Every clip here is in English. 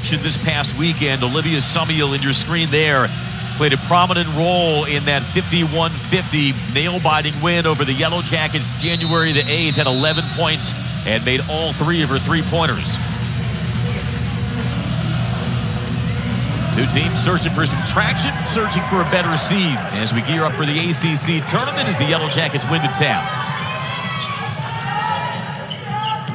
action this past weekend. Olivia Sumiel in your screen there played a prominent role in that 51-50 nail-biting win over the Yellow Jackets January the 8th, had 11 points and made all 3 of her three-pointers. Two teams searching for some traction, searching for a better seed as we gear up for the ACC tournament as the Yellow Jackets win the town.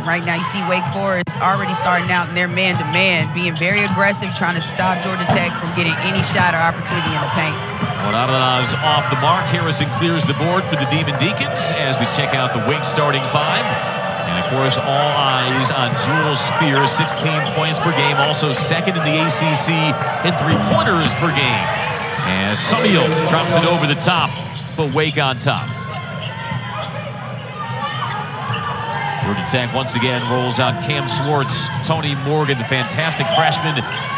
Right now, you see Wake Forest already starting out in their man-to-man, being very aggressive, trying to stop Georgia Tech from getting any shot or opportunity in the paint. Onana's off the mark. Harrison clears the board for the Demon Deacons as we check out the Wake starting 5. And, of course, all eyes on Jewel Spear, 16 points per game, also second in the ACC in three-pointers per game. As Sumiel drops it over the top, but Wake on top. Georgia Tech once again rolls out Cam Swartz, Tonie Morgan, the fantastic freshman,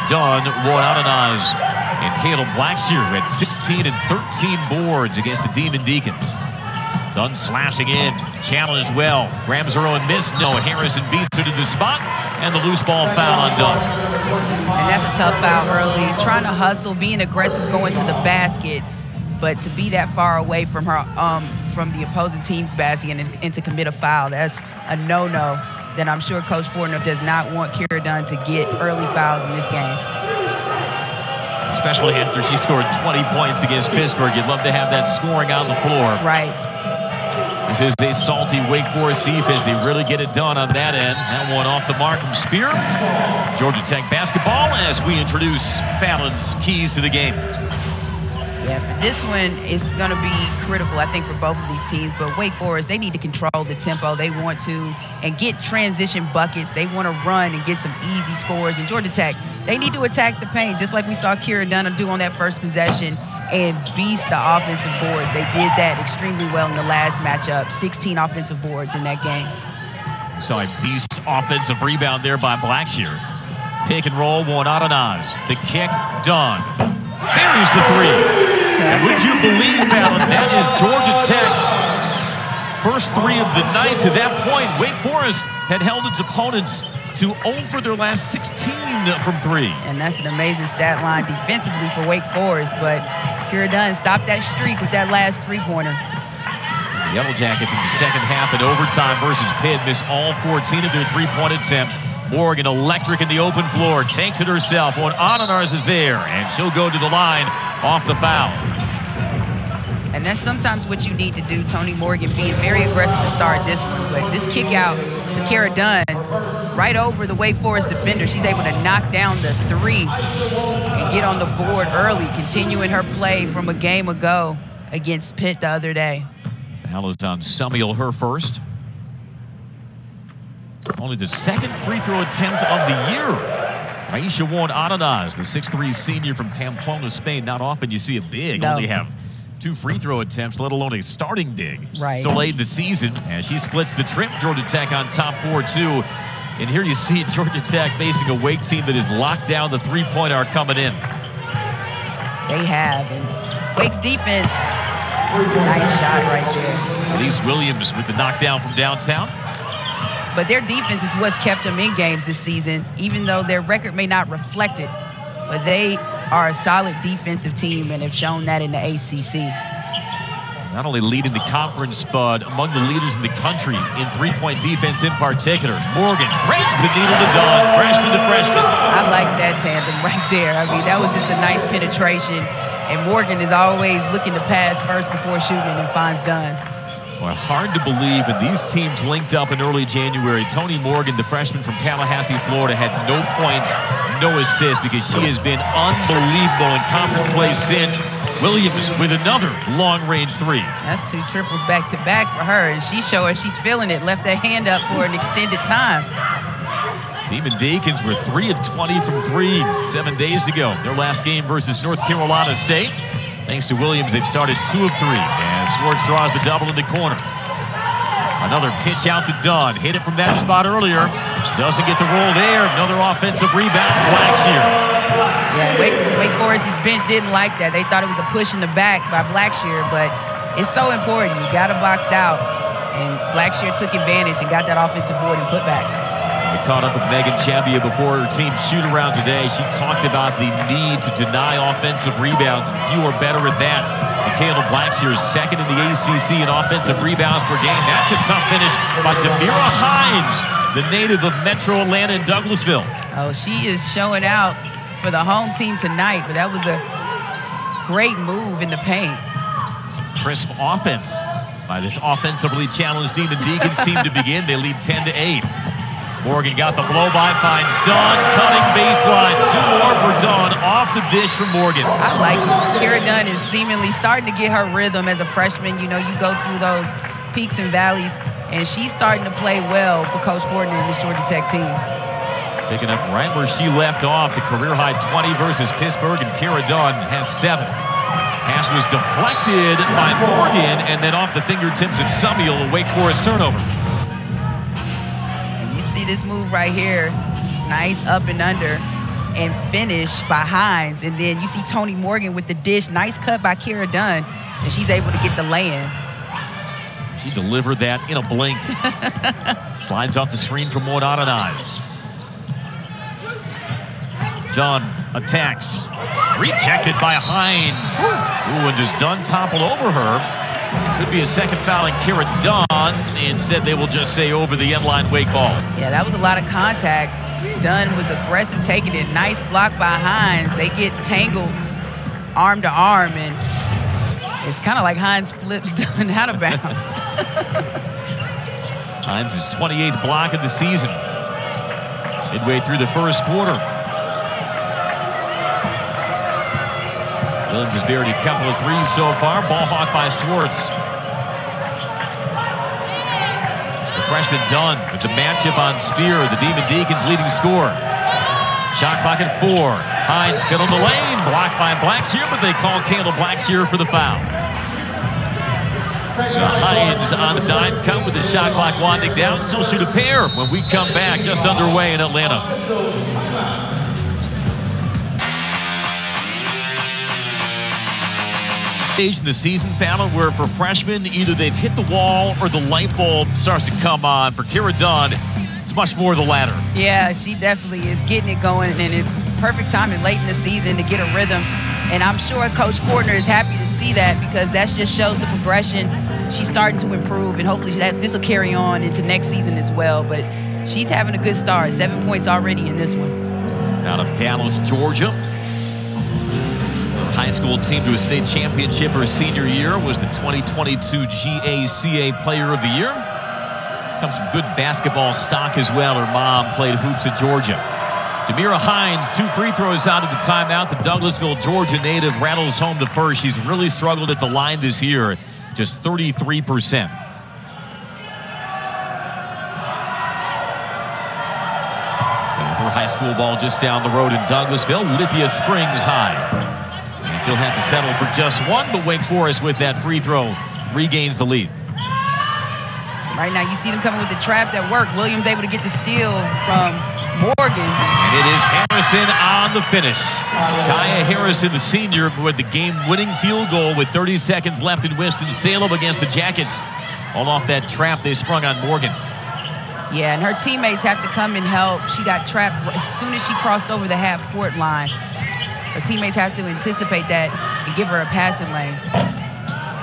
Dunn, Onana's, and Caleb Blackshear, who had 16 and 13 boards against the Demon Deacons. Dunn slashing in, challenged well, grabs her own miss, no, Harrison beats her to the spot, and the loose ball foul on Dunn. And that's a tough foul early, trying to hustle, being aggressive, going to the basket, but to be that far away from her, from the opposing team's basket and to commit a foul, that's a no-no that I'm sure Coach Fortner does not want Kira Dunn to get early fouls in this game. Especially after she scored 20 points against Pittsburgh. You'd love to have that scoring on the floor. Right. This is a salty Wake Forest defense. They really get it done on that end. That one off the mark from Spear. Georgia Tech basketball as we introduce Fallon's keys to the game. Yeah, for this one, it's going to be critical, I think, for both of these teams. But Wake Forest, they need to control the tempo. They want to and get transition buckets. They want to run and get some easy scores. And Georgia Tech, they need to attack the paint, just like we saw Kira Dunn do on that first possession and beast the offensive boards. They did that extremely well in the last matchup, 16 offensive boards in that game. So a beast offensive rebound there by Blackshear. Pick and roll, Onana's. The kick, Dunn. Buries the 3. And would you believe, Fallon, that is Georgia Tech's first 3 of the night. To that point, Wake Forest had held its opponents to 0 for their last 16 from 3. And that's an amazing stat line defensively for Wake Forest, but Kira Dunn stopped that streak with that last three-pointer. The Yellow Jackets in the second half in overtime versus Pitt missed all 14 of their three-point attempts. Morgan electric in the open floor, takes it herself. Onana's is there, and she'll go to the line off the foul. And that's sometimes what you need to do, Tonie Morgan being very aggressive to start this one. But this kick out to Kira Dunn, right over the Wake Forest defender. She's able to knock down the 3 and get on the board early, continuing her play from a game ago against Pitt the other day. Foul is on Sumiel, her first. Only the second free throw attempt of the year. Aisha Onana's, the 6'3" senior from Pamplona, Spain. Not often you see a big only have 2 free throw attempts, let alone a starting big. Right. So late in the season, as she splits the trip, Georgia Tech on top 4-2. And here you see Georgia Tech facing a Wake team that has locked down the three-point arc coming in. They have. And Wake's defense, nice shot right there. Elise Williams with the knockdown from downtown. But their defense is what's kept them in games this season, even though their record may not reflect it. But they are a solid defensive team and have shown that in the ACC. Not only leading the conference, but among the leaders in the country in three-point defense in particular. Morgan breaks the needle to Dunn, freshman to freshman. I like that tandem right there. I mean, that was just a nice penetration. And Morgan is always looking to pass first before shooting and finds Dunn. Well, hard to believe, and these teams linked up in early January. Tonie Morgan, the freshman from Tallahassee, Florida, had no points, no assists because she has been unbelievable in conference play since. Williams with another long-range 3. That's 2 triples back-to-back for her, and she showed her she's feeling it. Left that hand up for an extended time. Demon Deacons were 3 of 20 from 3 7 days ago. Their last game versus North Carolina State. Thanks to Williams, they've started 2 of 3. And Swartz draws the double in the corner. Another pitch out to Dunn. Hit it from that spot earlier. Doesn't get the roll there. Another offensive rebound. Blackshear. Yeah, Wake Forest's bench didn't like that. They thought it was a push in the back by Blackshear, but it's so important. You got to box out. And Blackshear took advantage and got that offensive board and put back. I caught up with Megan Chambia before her team shoot-around today. She talked about the need to deny offensive rebounds, and few are better at that. Michaela Blackshear is second in the ACC in offensive rebounds per game. That's a tough finish by Demera Hinds, the native of Metro Atlanta and Douglasville. Oh, she is showing out for the home team tonight, but that was a great move in the paint. Crisp offense by this offensively challenged Demon Deacons team to begin. They lead 10-8. Morgan got the blow-by, finds Dunn, cutting baseline. 2 more for Dunn, off the dish from Morgan. I like it. Kara Dunn is seemingly starting to get her rhythm as a freshman. You know, you go through those peaks and valleys, and she's starting to play well for Coach Gordon and this Georgia Tech team. Picking up right where she left off, the career-high 20 versus Pittsburgh, and Kara Dunn has 7. Pass was deflected by Morgan, and then off the fingertips of Samuel, a Wake Forest turnover. And you see this move right here, nice up and under, and finish by Hinds. And then you see Tonie Morgan with the dish, nice cut by Kara Dunn, and she's able to get the lay-in. She delivered that in a blink. Slides off the screen from Moananaz. Dunn attacks. Rejected by Hinds. Ooh, and does Dunn topple over her? Could be a second foul in Kara Dunn. Instead, they will just say over the end line, Wake ball. Yeah, that was a lot of contact. Dunn was aggressive taking it. Nice block by Hinds. They get tangled arm to arm, and it's kind of like Hinds flips Dunn out of bounds. Hinds' 28th block of the season. Midway through the first quarter. Williams has buried a couple of threes so far. Ball hawked by Swartz. The freshman Dunn with the matchup on Spear, the Demon Deacons leading scorer. Shot clock at 4. Hinds got on the lane, blocked by Blackshear, but they call Kayla Blackshear for the foul. So Hinds on the dime cut with the shot clock winding down. She'll shoot a pair when we come back, just underway in Atlanta. Stage in the season, Fallon, where for freshmen, either they've hit the wall or the light bulb starts to come on. For Kara Dunn, it's much more the latter. Yeah, she definitely is getting it going, and it's perfect timing late in the season to get a rhythm. And I'm sure Coach Gordon is happy to see that, because that just shows the progression. She's starting to improve, and hopefully this will carry on into next season as well. But she's having a good start. 7 points already in this one. Out of Dallas, Georgia. High school team to a state championship her senior year, was the 2022 GACA Player of the Year. Comes from good basketball stock as well. Her mom played hoops at Georgia. Demera Hinds, 2 free throws out of the timeout. The Douglasville, Georgia native rattles home the first. She's really struggled at the line this year, just 33%. Her high school ball just down the road in Douglasville. Lithia Springs High. She'll have to settle for just 1, but Wake Forest with that free throw regains the lead. Right now, you see them coming with the trap that worked. Williams able to get the steal from Morgan. And it is Harrison on the finish. Kaya Harrison, the senior, with the game-winning field goal with 30 seconds left in Winston-Salem against the Jackets. All off that trap they sprung on Morgan. Yeah, and her teammates have to come and help. She got trapped as soon as she crossed over the half-court line. Her teammates have to anticipate that and give her a passing lane.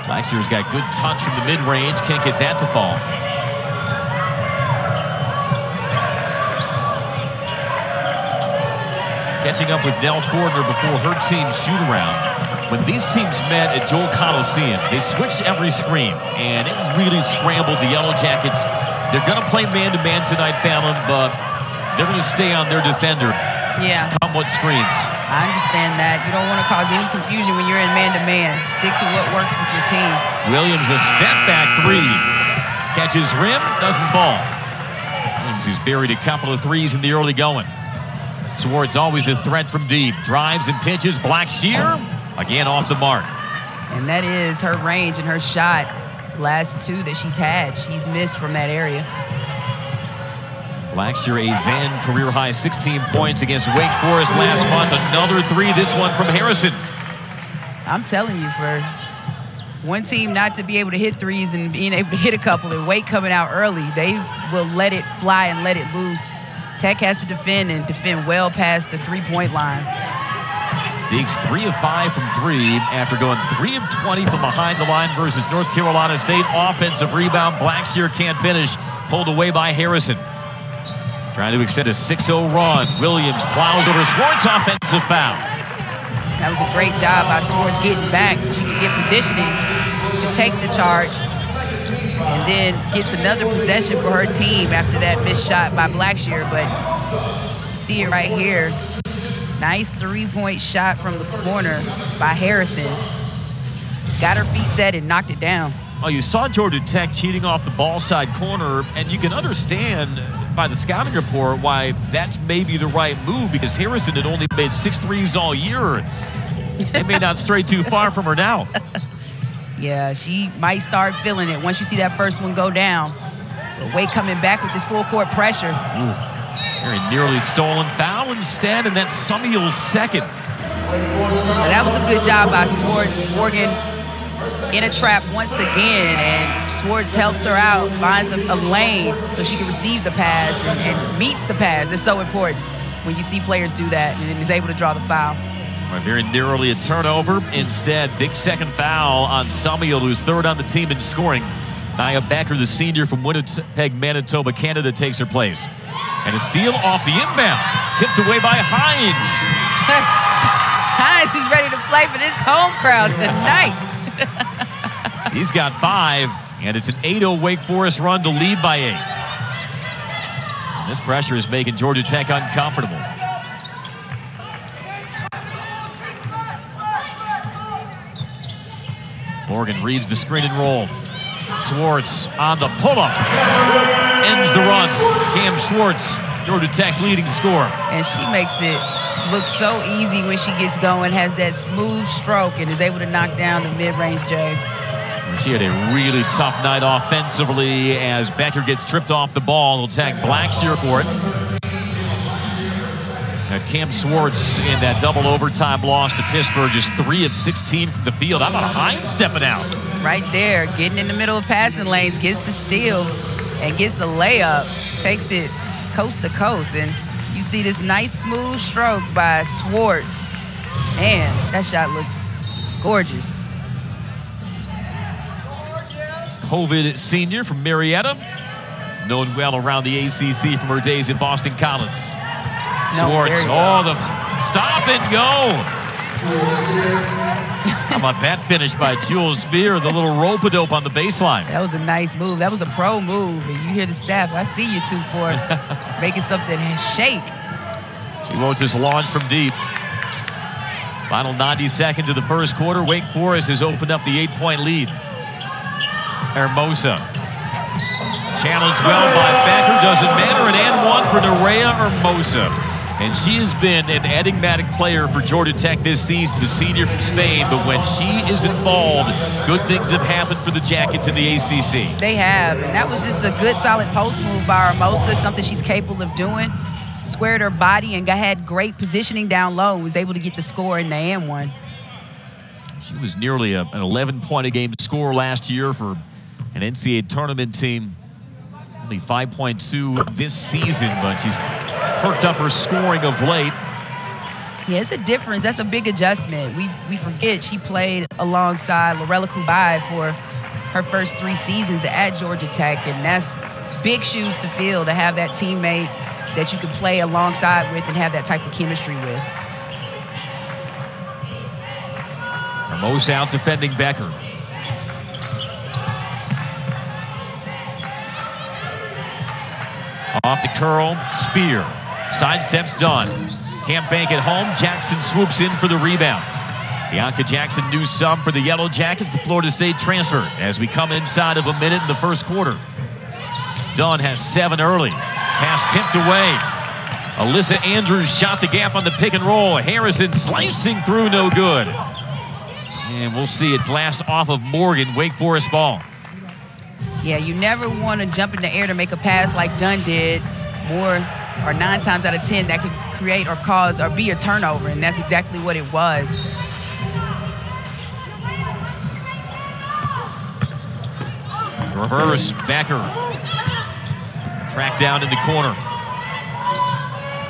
Blackshear's got good touch from the mid-range. Can't get that to fall. Catching up with Nell Cordner before her team shoot-around. When these teams met at Joel Coliseum, they switched every screen, and it really scrambled the Yellow Jackets. They're going to play man-to-man tonight, Fallon, but they're going to stay on their defender. Yeah. Come what screens. I understand that. You don't want to cause any confusion when you're in man-to-man. Stick to what works with your team. Williams, the step-back 3. Catches rim, doesn't fall. Williams, who's buried a couple of threes in the early going. Swartz always a threat from deep. Drives and pitches. Blackshear, again off the mark. And that is her range and her shot. Last 2 that she's had, she's missed from that area. Blackshear, a then career-high 16 points against Wake Forest last month. Another 3, this one from Harrison. I'm telling you, for one team not to be able to hit threes and being able to hit a couple, and Wake coming out early, they will let it fly and let it loose. Tech has to defend and defend well past the three-point line. Deeks 3 of 5 from 3 after going 3 of 20 from behind the line versus North Carolina State. Offensive rebound. Blackshear can't finish. Pulled away by Harrison. Trying to extend a 6-0 run. Williams plows over Swartz. Offensive foul. That was a great job by Swartz getting back so she could get positioning to take the charge. And then gets another possession for her team after that missed shot by Blackshear. But you see it right here. Nice three-point shot from the corner by Harrison. Got her feet set and knocked it down. Oh, you saw Georgia Tech cheating off the ball side corner, and you can understand by the scouting report why that's maybe the right move, because Harrison had only made 6 threes all year. They may not stray too far from her now. Yeah, she might start feeling it once you see that first one go down. But Wake coming back with this full court pressure. Very nearly stolen foul instead, and that's Summiel's second. And that was a good job by Swartz. Morgan in a trap once again, and Swartz helps her out, finds a lane so she can receive the pass and meets the pass. It's so important when you see players do that and is able to draw the foul. Very narrowly a turnover. Instead, big second foul on Summiel, who's third on the team in scoring. Nia Becker, the senior from Winnipeg, Manitoba, Canada, takes her place. And a steal off the inbound. Tipped away by Hinds. Hinds is ready to play for this home crowd tonight. He's got 5, and it's an 8-0 Wake Forest run to lead by 8. And this pressure is making Georgia Tech uncomfortable. Morgan reads the screen and roll. Swartz on the pull-up. Ends the run. Cam Swartz, Georgia Tech's leading scorer. And she makes it look so easy when she gets going, has that smooth stroke, and is able to knock down the mid-range J. She had a really tough night offensively as Becker gets tripped off the ball. They'll tag Blackshear for it. Cam Swartz in that double overtime loss to Pittsburgh, just 3 of 16 from the field. How about Hinds stepping out? Right there, getting in the middle of passing lanes, gets the steal and gets the layup, takes it coast to coast. And you see this nice smooth stroke by Swartz. Man, that shot looks gorgeous. COVID senior from Marietta, known well around the ACC from her days at Boston College. Swartz, the stop and go. How about that finish by Jules Spear, the little rope-a-dope on the baseline. That was a nice move. That was a pro move. And you hear the staff, I see you two for making something shake. She won't just launch from deep. Final 90 seconds of the first quarter. Wake Forest has opened up the 8-point lead. Hermosa. Challenged well by Becker. Doesn't matter. An and one for Nerea Hermosa. And she has been an enigmatic player for Georgia Tech this season, the senior from Spain. But when she is involved, good things have happened for the Jackets in the ACC. They have. And that was just a good, solid post move by Hermosa, something she's capable of doing. Squared her body and had great positioning down low and was able to get the score in the and one. She was nearly an 11-point-a-game scorer last year for an NCAA tournament team. Only 5.2 this season, but she's perked up her scoring of late. Yeah, it's a difference. That's a big adjustment. We forget she played alongside Lorella Kubai for her first 3 seasons at Georgia Tech, and that's big shoes to fill, to have that teammate that you can play alongside with and have that type of chemistry with. Hermosa out defending Becker. Off the curl, Spear. Sidesteps Dunn. Can't bank it home. Jackson swoops in for the rebound. Bianca Jackson knew some for the Yellow Jackets, the Florida State transfer, as we come inside of a minute in the first quarter. Dunn has 7 early. Pass tipped away. Alyssa Andrews shot the gap on the pick and roll. Harrison slicing through, no good. And we'll see it's last off of Morgan, Wake Forest ball. Yeah, you never want to jump in the air to make a pass like Dunn did. More or 9 times out of 10 that could create or cause or be a turnover, and that's exactly what it was. Reverse, Becker. Track down in the corner.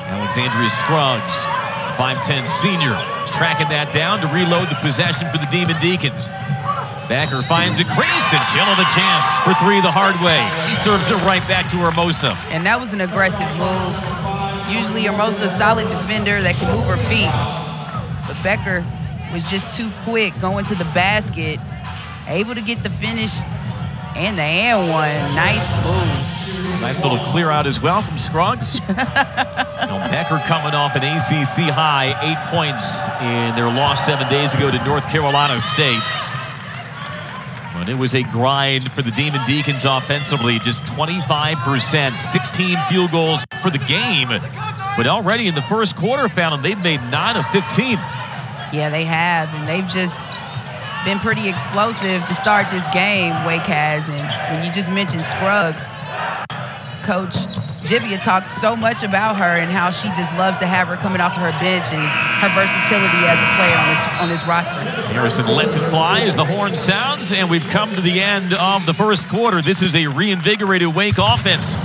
Alexandria Scruggs, 5'10 senior, tracking that down to reload the possession for the Demon Deacons. Becker finds a crease, and she'll have a chance for three the hard way. She serves it right back to Hermosa. And that was an aggressive move. Usually Hermosa, a solid defender that can move her feet. But Becker was just too quick going to the basket, able to get the finish and the and one. Nice move. Nice little clear out as well from Scruggs. Becker coming off an ACC high, 8 points in their loss 7 days ago to North Carolina State. But it was a grind for the Demon Deacons offensively, just 25%, 16 field goals for the game. But already in the first quarter, found them, they've made 9 of 15. Yeah, they have, and they've just been pretty explosive to start this game, Wake has. And when you just mentioned Scruggs, Coach Jibbia talked so much about her and how she just loves to have her coming off of her bench and her versatility as a player on this roster. Harrison lets it fly as the horn sounds, and we've come to the end of the first quarter. This is a reinvigorated Wake offense.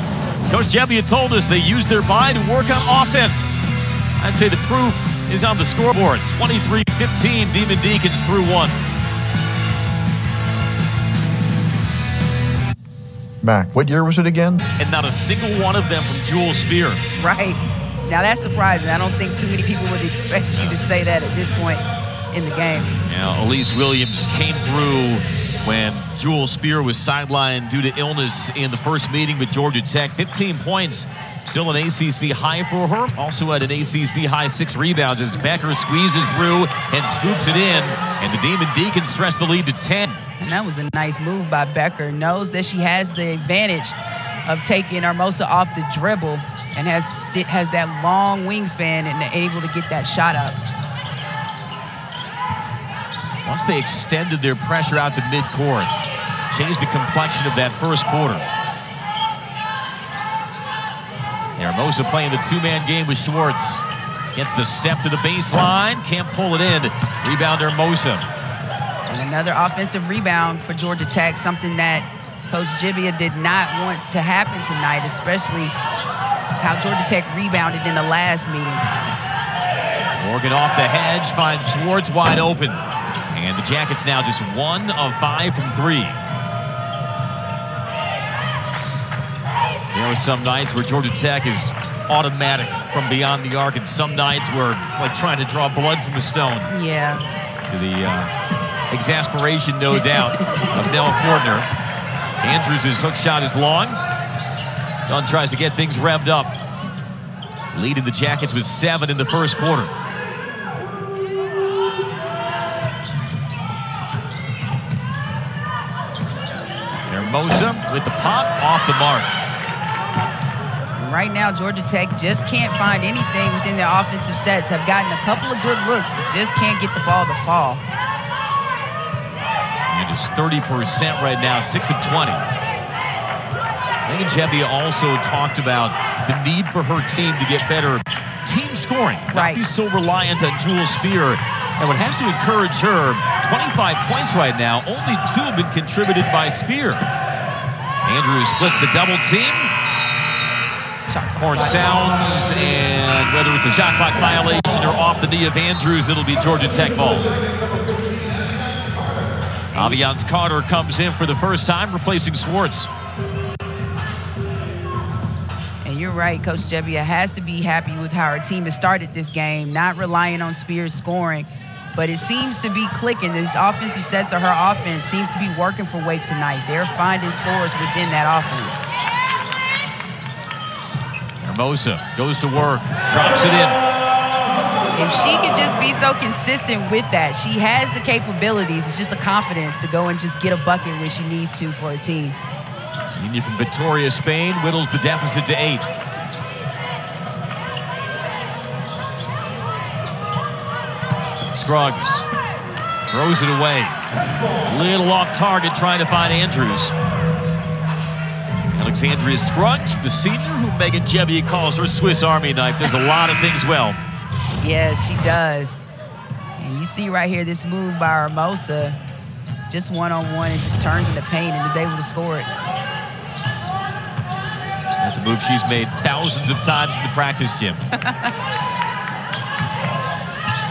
Coach Jibbia told us they used their bye to work on offense. I'd say the proof is on the scoreboard. 23-15, Demon Deacons through one. Mac, what year was it again? And not a single one of them from Jewel Spear. Right. Now that's surprising. I don't think too many people would expect you to say that at this point in the game. Now, Elise Williams came through when Jewel Spear was sidelined due to illness in the first meeting with Georgia Tech. 15 points, still an ACC high for her. Also had an ACC high 6 rebounds as Becker squeezes through and scoops it in. And the Demon Deacons stretch the lead to 10. And that was a nice move by Becker. Knows that she has the advantage of taking Hermosa off the dribble and has that long wingspan and able to get that shot up. Once they extended their pressure out to midcourt, changed the complexion of that first quarter. Hermosa playing the two-man game with Schwartz. Gets the step to the baseline, can't pull it in. Rebound Hermosa. And another offensive rebound for Georgia Tech, something that Coach Jibbia did not want to happen tonight, especially how Georgia Tech rebounded in the last meeting. Morgan off the hedge, finds Schwartz wide open. And the Jackets now just 1 of 5 from 3. There are some nights where Georgia Tech is automatic from beyond the arc, and some nights where it's like trying to draw blood from a stone. Yeah. To the exasperation, no doubt, of Nell Fortner. Andrews' hook shot is long. Dunn tries to get things revved up. Leading the Jackets with 7 in the first quarter. Hermosa with the pop off the mark. Right now, Georgia Tech just can't find anything within their offensive sets. Have gotten a couple of good looks, but just can't get the ball to fall. And it's 30% right now, 6 of 20. Megan Jibbia also talked about the need for her team to get better team scoring, not be so reliant on Jewel Spear. And what has to encourage her, 25 points right now, only 2 have been contributed by Spear. Andrews splits the double team. Horn sounds, and whether it's a shot clock violation or off the knee of Andrews, it'll be Georgia Tech ball. Aviance Carter comes in for the first time, replacing Schwartz. And you're right, Coach Jibbia has to be happy with how her team has started this game, not relying on Spears scoring. But it seems to be clicking. These offensive sets of her offense seems to be working for Wake tonight. They're finding scores within that offense. Hermosa goes to work, drops it in. If she could just be so consistent with that, she has the capabilities. It's just the confidence to go and just get a bucket when she needs to for a team. Senior from Vitoria, Spain, whittles the deficit to 8. Scruggs throws it away. Little off target trying to find Andrews. Alexandria Scruggs, the senior who Megan Jibbia calls her Swiss Army knife, does a lot of things well. Yes, she does. And you see right here this move by Hermosa, just one-on-one and just turns in the paint and is able to score it. That's a move she's made thousands of times in the practice gym.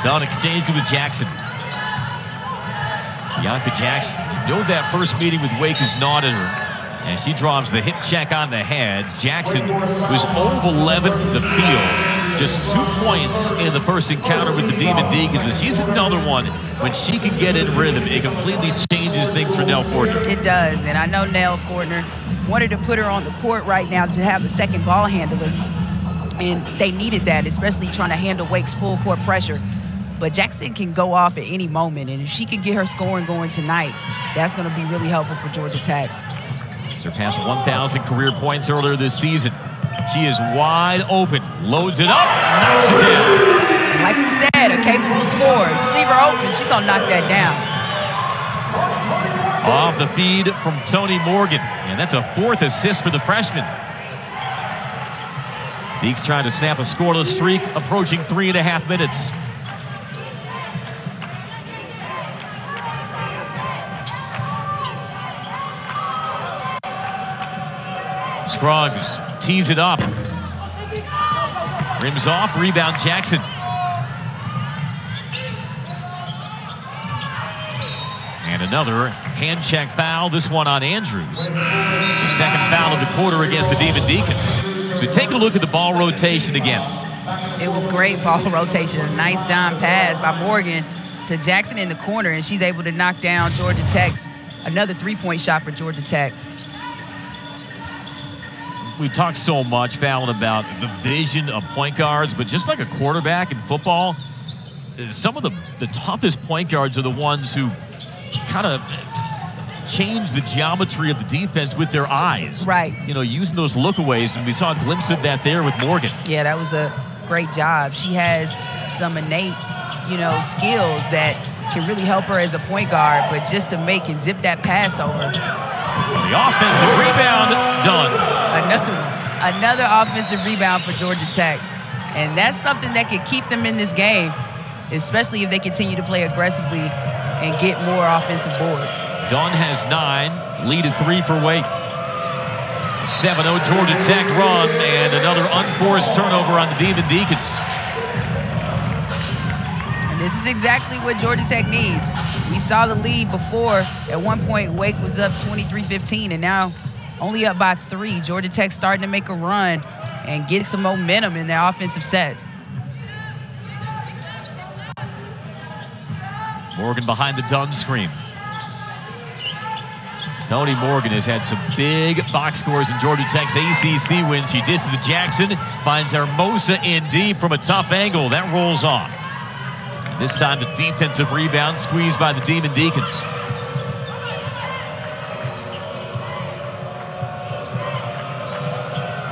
Dunn exchanged it with Jackson. Bianca Jackson, you know that first meeting with Wake is gnawed at her. And she drops the hip check on the head. Jackson was 0 of 11 from the field. Just 2 points in the first encounter with the Demon Deacons. And she's another one. When she can get in rhythm, it completely changes things for Nell Fortner. It does. And I know Nell Fortner wanted to put her on the court right now to have the second ball handler. And they needed that, especially trying to handle Wake's full court pressure. But Jackson can go off at any moment. And if she can get her scoring going tonight, that's going to be really helpful for Georgia Tech. Surpassed 1,000 career points earlier this season. She is wide open, loads it up, knocks it down. Like we said, a capable scorer. Leave her open, she's going to knock that down. Off the feed from Tonie Morgan, and that's a 4th assist for the freshman. Deeks trying to snap a scoreless streak, approaching 3.5 minutes. Scruggs tees it up. Rims off, rebound Jackson. And another hand check foul, this one on Andrews. The second foul of the quarter against the Demon Deacons. So take a look at the ball rotation again. It was great ball rotation. A nice dime pass by Morgan to Jackson in the corner, and she's able to knock down Georgia Tech's another 3-point shot for Georgia Tech. We talk so much, Fallon, about the vision of point guards, but just like a quarterback in football, some of the toughest point guards are the ones who kind of change the geometry of the defense with their eyes. Right. You know, using those lookaways, and we saw a glimpse of that there with Morgan. Yeah, that was a great job. She has some innate, skills that can really help her as a point guard, but just to make and zip that pass over. The offensive rebound, Dunn. Another offensive rebound for Georgia Tech. And that's something that could keep them in this game, especially if they continue to play aggressively and get more offensive boards. Dunn has 9, lead at 3 for Wake. 7-0 Georgia Tech run, and another unforced turnover on the Demon Deacons. And this is exactly what Georgia Tech needs. We saw the lead before. At one point, Wake was up 23-15, and now only up by 3. Georgia Tech starting to make a run and get some momentum in their offensive sets. Morgan behind the Dunn screen. Tonie Morgan has had some big box scores in Georgia Tech's ACC win. She dishes to Jackson, finds Hermosa in deep from a tough angle. That rolls off. And this time the defensive rebound squeezed by the Demon Deacons.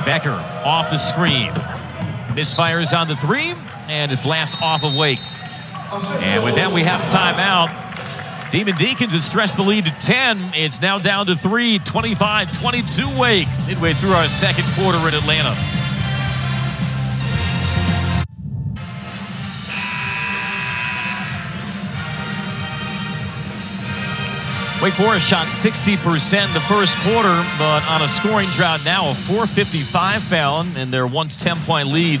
Becker off the screen. Misfires on the 3, and is last off of Wake. And with that, we have timeout. Demon Deacons has stretched the lead to 10. It's now down to 3, 25-22 Wake. Midway through our second quarter in Atlanta. Wake Forest shot 60% in the first quarter, but on a scoring drought now, a 4:55 foul, and their once 10-point lead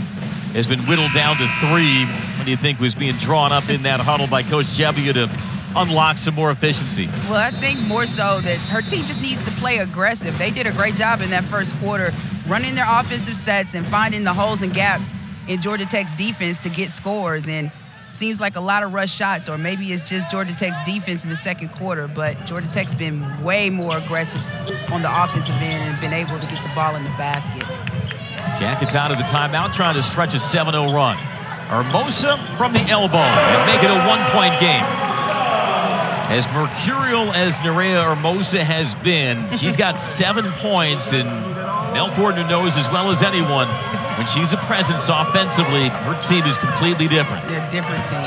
has been whittled down to 3. What do you think was being drawn up in that huddle by Coach Gebbia to unlock some more efficiency? Well, I think more so that her team just needs to play aggressive. They did a great job in that first quarter, running their offensive sets and finding the holes and gaps in Georgia Tech's defense to get scores. And seems like a lot of rush shots, or maybe it's just Georgia Tech's defense in the second quarter, but Georgia Tech's been way more aggressive on the offensive end and been able to get the ball in the basket. Jackets out of the timeout, trying to stretch a 7-0 run. Hermosa from the elbow and make it a 1-point game. As mercurial as Nerea Hermosa has been, she's got 7 points, and Nell Fortner knows as well as anyone, when she's a presence offensively, her team is completely different. They're a different team.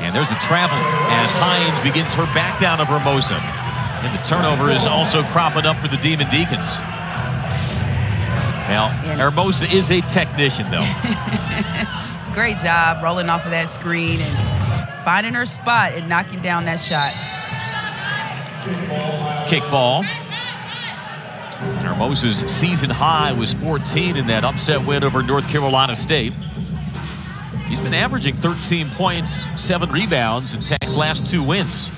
And there's a travel as Hinds begins her back down of Hermosa. And the turnover is also cropping up for the Demon Deacons. Well, Hermosa is a technician, though. Great job rolling off of that screen and finding her spot and knocking down that shot. Kick ball. Hermosa's season high was 14 in that upset win over North Carolina State. He's been averaging 13 points, 7 rebounds in Tech's last 2 wins.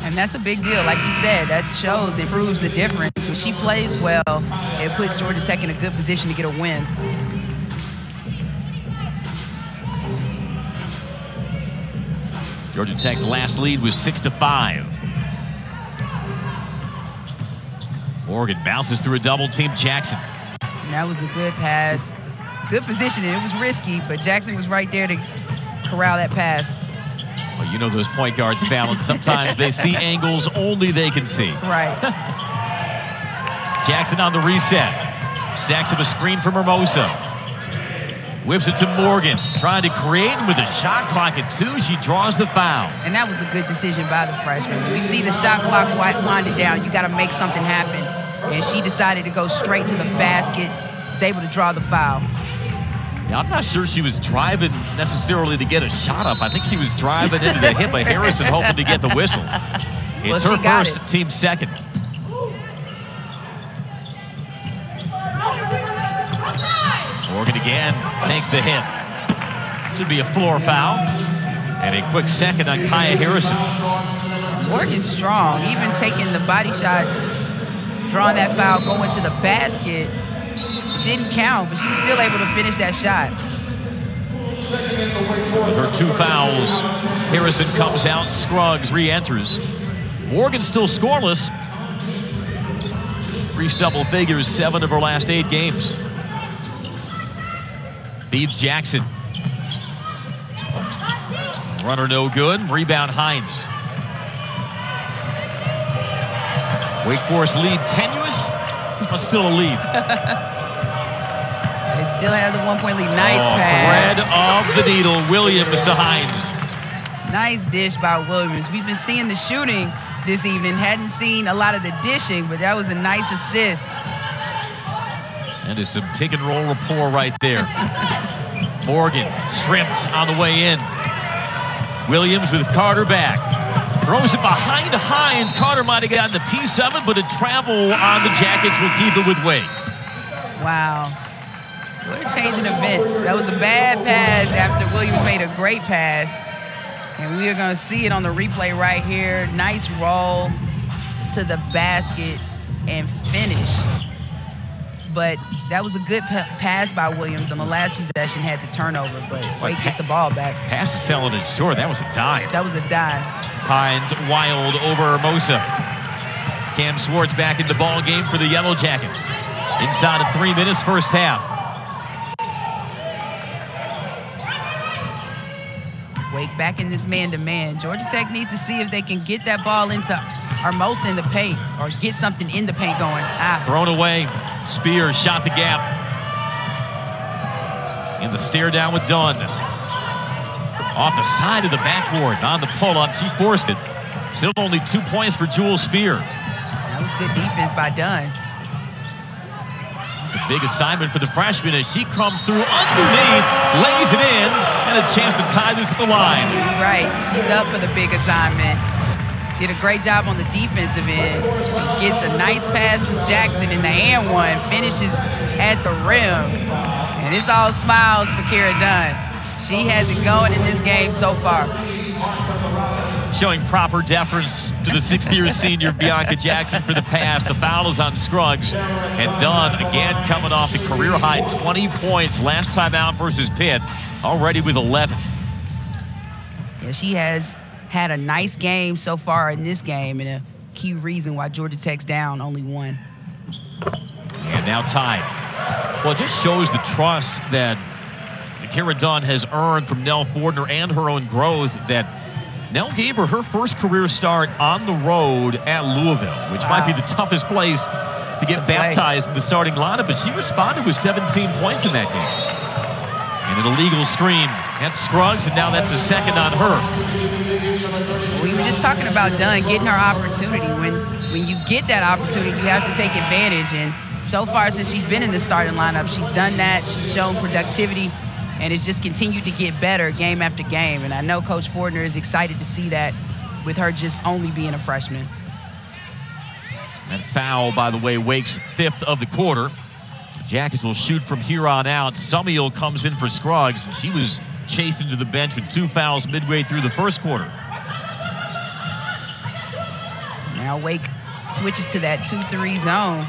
And that's a big deal. Like you said, that shows, it proves the difference. When she plays well, it puts Georgia Tech in a good position to get a win. Georgia Tech's last lead was 6-5. Morgan bounces through a double team. Jackson. And that was a good pass. Good positioning. It was risky, but Jackson was right there to corral that pass. Well, you know those point guards balance. Sometimes they see angles only they can see. Right. Jackson on the reset. Stacks up a screen from Hermosa. Whips it to Morgan. Trying to create with a shot clock at 2. She draws the foul. And that was a good decision by the freshman. When you see the shot clock winding down, you got to make something happen. And she decided to go straight to the basket. Was able to draw the foul. Yeah, I'm not sure she was driving necessarily to get a shot up. I think she was driving into the hip of Harrison, hoping to get the whistle. It's her first, team second. Morgan again takes the hit. Should be a floor foul. And a quick second on Kaya Harrison. Morgan's strong, even taking the body shots, drawing that foul, going to the basket. Didn't count, but she was still able to finish that shot. With her 2 fouls, Harrison comes out, Scruggs re-enters. Morgan still scoreless. Reached double figures 7 of her last 8 games. Beats Jackson. Runner no good. Rebound Hinds. Wake Forest lead tenuous, but still a lead. They still have the 1-point lead. Nice pass. Thread of the needle. Williams to Hinds. Nice dish by Williams. We've been seeing the shooting this evening. Hadn't seen a lot of the dishing, but that was a nice assist. And there's some pick and roll rapport right there. Morgan stripped on the way in. Williams with Carter back. Throws it behind Hinds. Carter might have gotten a piece of it, but a travel on the Jackets will keep it with Wake. Wow. What a change in events. That was a bad pass after Williams made a great pass. And we are going to see it on the replay right here. Nice roll to the basket and finish. But that was a good pass by Williams on the last possession. Had the turnover, but Wake gets the ball back. Pass to selling it short. That was a dime. That was a dime. Hinds wild over Hermosa. Cam Swartz back in the ball game for the Yellow Jackets. Inside of 3 minutes, first half. Wake back in this man-to-man. Georgia Tech needs to see if they can get that ball into Hermosa in the paint or get something in the paint going. Thrown away. Spears shot the gap. In the stare down with Dunn. Off the side of the backboard on the pull-up. She forced it. Still only 2 points for Jewel Spear. That was good defense by Dunn. It's a big assignment for the freshman as she comes through underneath, lays it in, and a chance to tie this at the line. Right. She's up for the big assignment. Did a great job on the defensive end. She gets a nice pass from Jackson in the and one. Finishes at the rim. And it's all smiles for Kara Dunn. She has it going in this game so far. Showing proper deference to the 6th-year senior Bianca Jackson for the pass. The foul is on Scruggs. And Dunn, again, coming off the career-high 20 points last time out versus Pitt, already with 11. Yeah, she has had a nice game so far in this game, and a key reason why Georgia Tech's down only 1. And now tied. Well, it just shows the trust that Kara Dunn has earned from Nell Fordner and her own growth, that Nell gave her first career start on the road at Louisville, which might be the toughest place to get baptized in the starting lineup, but she responded with 17 points in that game. And an illegal screen. That's Scruggs, and now that's a second on her. We were just talking about Dunn getting her opportunity. When you get that opportunity, you have to take advantage. And so far, since she's been in the starting lineup, she's done that. She's shown productivity, and it's just continued to get better game after game. And I know Coach Fordner is excited to see that with her just only being a freshman. That foul, by the way, Wake's 5th of the quarter. Jackets will shoot from here on out. Summiel comes in for Scruggs, and she was chased into the bench with 2 fouls midway through the first quarter. Now Wake switches to that 2-3 zone.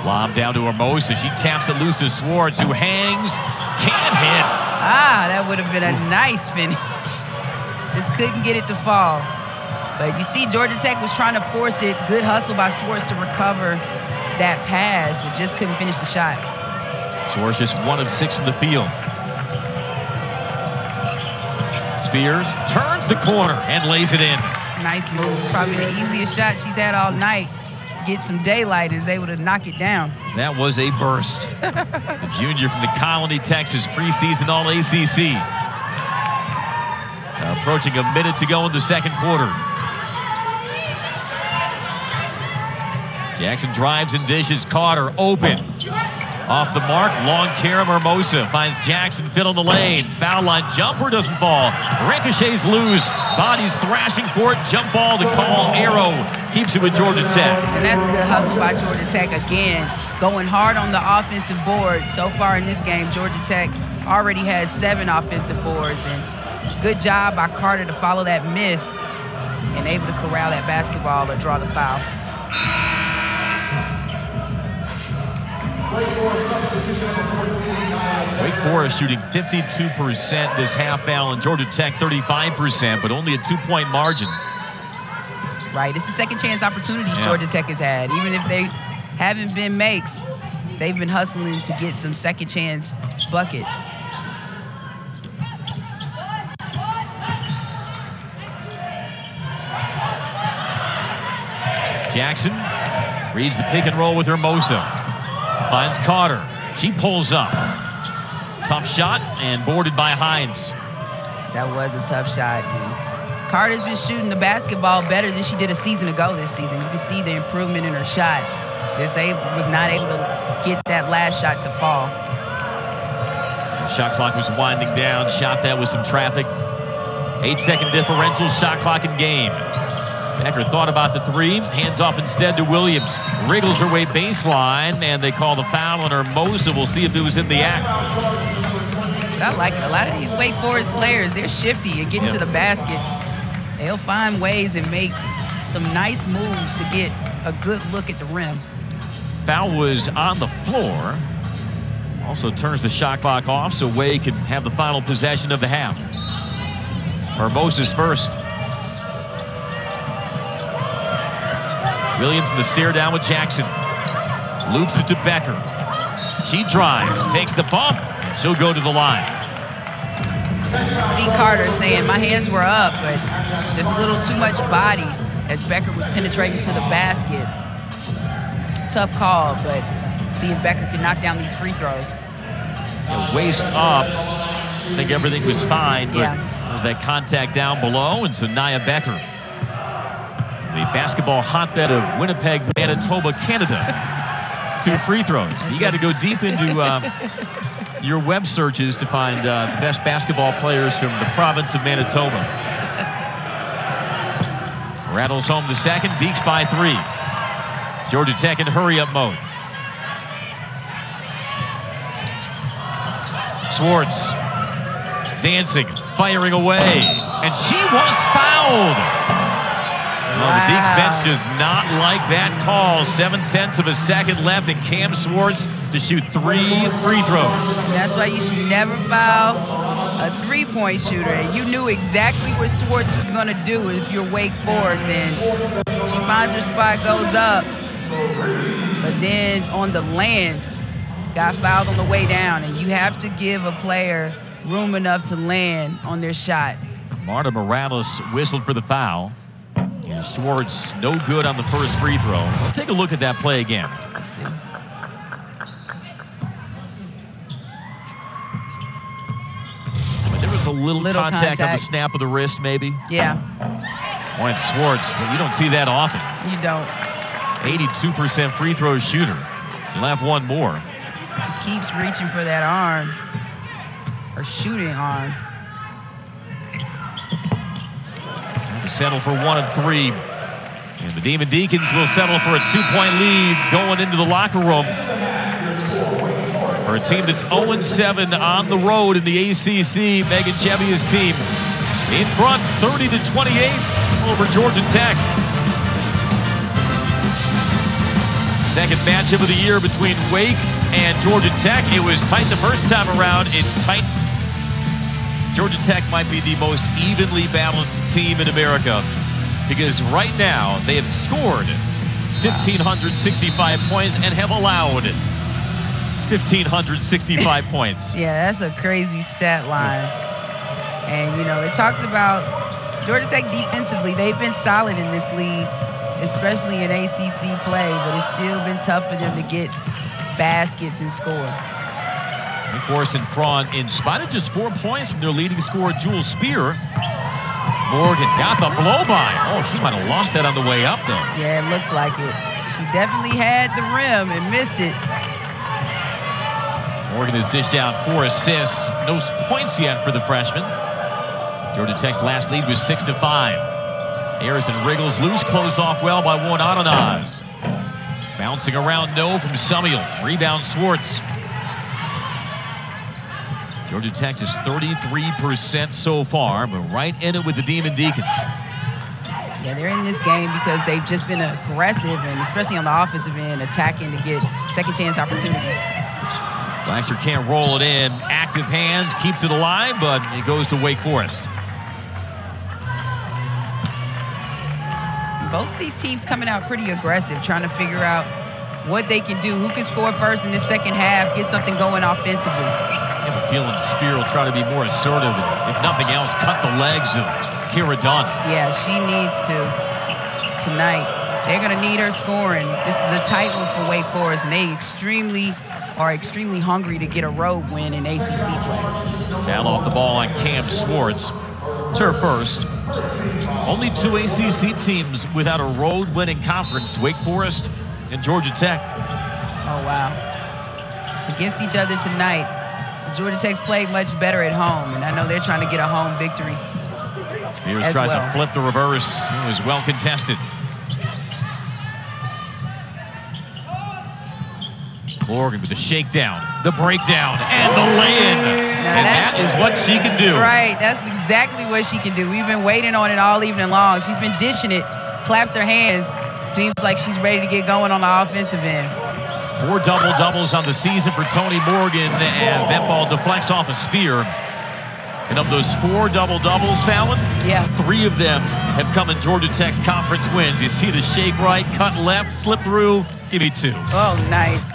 Lob down to Hermosa. She taps it loose to Swartz, who hangs. Can't hit. That would have been a nice finish. Just couldn't get it to fall. But you see Georgia Tech was trying to force it. Good hustle by Swartz to recover that pass, but just couldn't finish the shot. Swartz just 1 of 6 from the field. Spears turns the corner and lays it in. Nice move. Probably the easiest shot she's had all night. Get some daylight and is able to knock it down. That was a burst. The junior from the Colony, Texas, preseason All-ACC. Approaching a minute to go in the second quarter. Jackson drives and dishes. Carter open. Off the mark, long carom. Hermosa finds Jackson fit on the lane. Foul line jumper doesn't fall. Ricochets loose. Bodies thrashing for it. Jump ball to call. Arrow keeps it with Georgia Tech. And that's a good hustle by Georgia Tech again. Going hard on the offensive board. So far in this game, Georgia Tech already has 7 offensive boards. And good job by Carter to follow that miss and able to corral that basketball or draw the foul. Wake Forest shooting 52% this half foul, and Georgia Tech 35%, but only a 2-point margin. Right, it's the second chance opportunities Georgia Tech has had. Even if they haven't been makes, they've been hustling to get some second chance buckets. Jackson reads the pick and roll with Hermosa. Finds Carter. She pulls up. Tough shot and boarded by Hinds. That was a tough shot. Carter's been shooting the basketball better than she did a season ago this season. You can see the improvement in her shot. Just was not able to get that last shot to fall. The shot clock was winding down. Shot that with some traffic. 8-second differential, shot clock in game. Becker thought about the 3, hands off instead to Williams. Wriggles her way baseline, and they call the foul on Hermosa. We'll see if it was in the act. I like it. A lot of these Wake Forest players, they're shifty and getting to the basket. They'll find ways and make some nice moves to get a good look at the rim. Foul was on the floor. Also turns the shot clock off so Wake can have the final possession of the half. Hermosa's first. Williams in the stare down with Jackson. Loops it to Becker. She drives, takes the bump, and she'll go to the line. See Carter saying, my hands were up, but just a little too much body as Becker was penetrating to the basket. Tough call, but see if Becker can knock down these free throws. Waist up. I think everything was fine, but there's that contact down below, and so Nia Becker, the basketball hotbed of Winnipeg, Manitoba, Canada. 2 free throws. You got to go deep into your web searches to find the best basketball players from the province of Manitoba. Rattles home the second. Deeks by 3. Georgia Tech in hurry-up mode. Swartz dancing, firing away, and she was fouled. Well, the Deeks bench does not like that call. 7/10 of a second left, and Cam Swartz to shoot 3 free throws. That's why you should never foul a 3-point shooter. And you knew exactly what Swartz was going to do if you're Wake Forest. And she finds her spot, goes up. But then on the land, got fouled on the way down. And you have to give a player room enough to land on their shot. Marta Morales whistled for the foul. And Swartz no good on the first free throw. We'll take a look at that play again. Let's see. There was a little contact on the snap of the wrist, maybe. Yeah. Boy, Swartz, you don't see that often. You don't. 82% free throw shooter. She'll have one more. She keeps reaching for that arm. Her shooting arm. to settle for 1 of 3. And the Demon Deacons will settle for a 2-point lead going into the locker room. For a team that's 0-7 on the road in the ACC, Megan Chevier's team in front 30-28 over Georgia Tech. Second matchup of the year between Wake and Georgia Tech. It was tight the first time around. It's tight. Georgia Tech might be the most evenly balanced team in America because right now they have scored 1,565 points and have allowed 1,565 points. Yeah, that's a crazy stat line. And, you know, it talks about Georgia Tech defensively. They've been solid in this league, especially in ACC play, but it's still been tough for them to get baskets and score. Of course, in front, in spite of just 4 points from their leading scorer, Jewel Spear. Morgan got the blow-by. Oh, she might have lost that on the way up, though. Yeah, it looks like it. She definitely had the rim and missed it. Morgan has dished out 4 assists. No points yet for the freshman. Georgia Tech's last lead was 6-5. Harrison wriggles loose, closed off well by Juan Adanaz. Bouncing around, no from Summiel. Rebound, Swartz. Georgia Tech is 33% so far, but right in it with the Demon Deacons. Yeah, they're in this game because they've just been aggressive, and especially on the offensive end, attacking to get second chance opportunities. Blacksher can't roll it in. Active hands, keeps it alive, but it goes to Wake Forest. Both these teams coming out pretty aggressive, trying to figure out what they can do, who can score first in the second half, get something going offensively. I have a feeling Spear will try to be more assertive and, if nothing else, cut the legs of Kira Dunn. Yeah, she needs to tonight. They're going to need her scoring. This is a tight one for Wake Forest, and they are extremely hungry to get a road win in ACC play. Foul off the ball on Cam Swartz. It's her first. Only 2 ACC teams without a road winning conference, Wake Forest and Georgia Tech. Oh, wow. Against each other tonight. Georgia Tech's played much better at home, and I know they're trying to get a home victory. Spears tries to flip the reverse. It was well contested. Morgan with the shakedown, the breakdown, and the lay-in. And that is what she can do. Right, that's exactly what she can do. We've been waiting on it all evening long. She's been dishing it, claps her hands. Seems like she's ready to get going on the offensive end. 4 double-doubles on the season for Tonie Morgan as that ball deflects off a Spear. And of those 4 double-doubles, Fallon, 3 of them have come in Georgia Tech's conference wins. You see the shake right, cut left, slip through, give me 2. Oh, nice.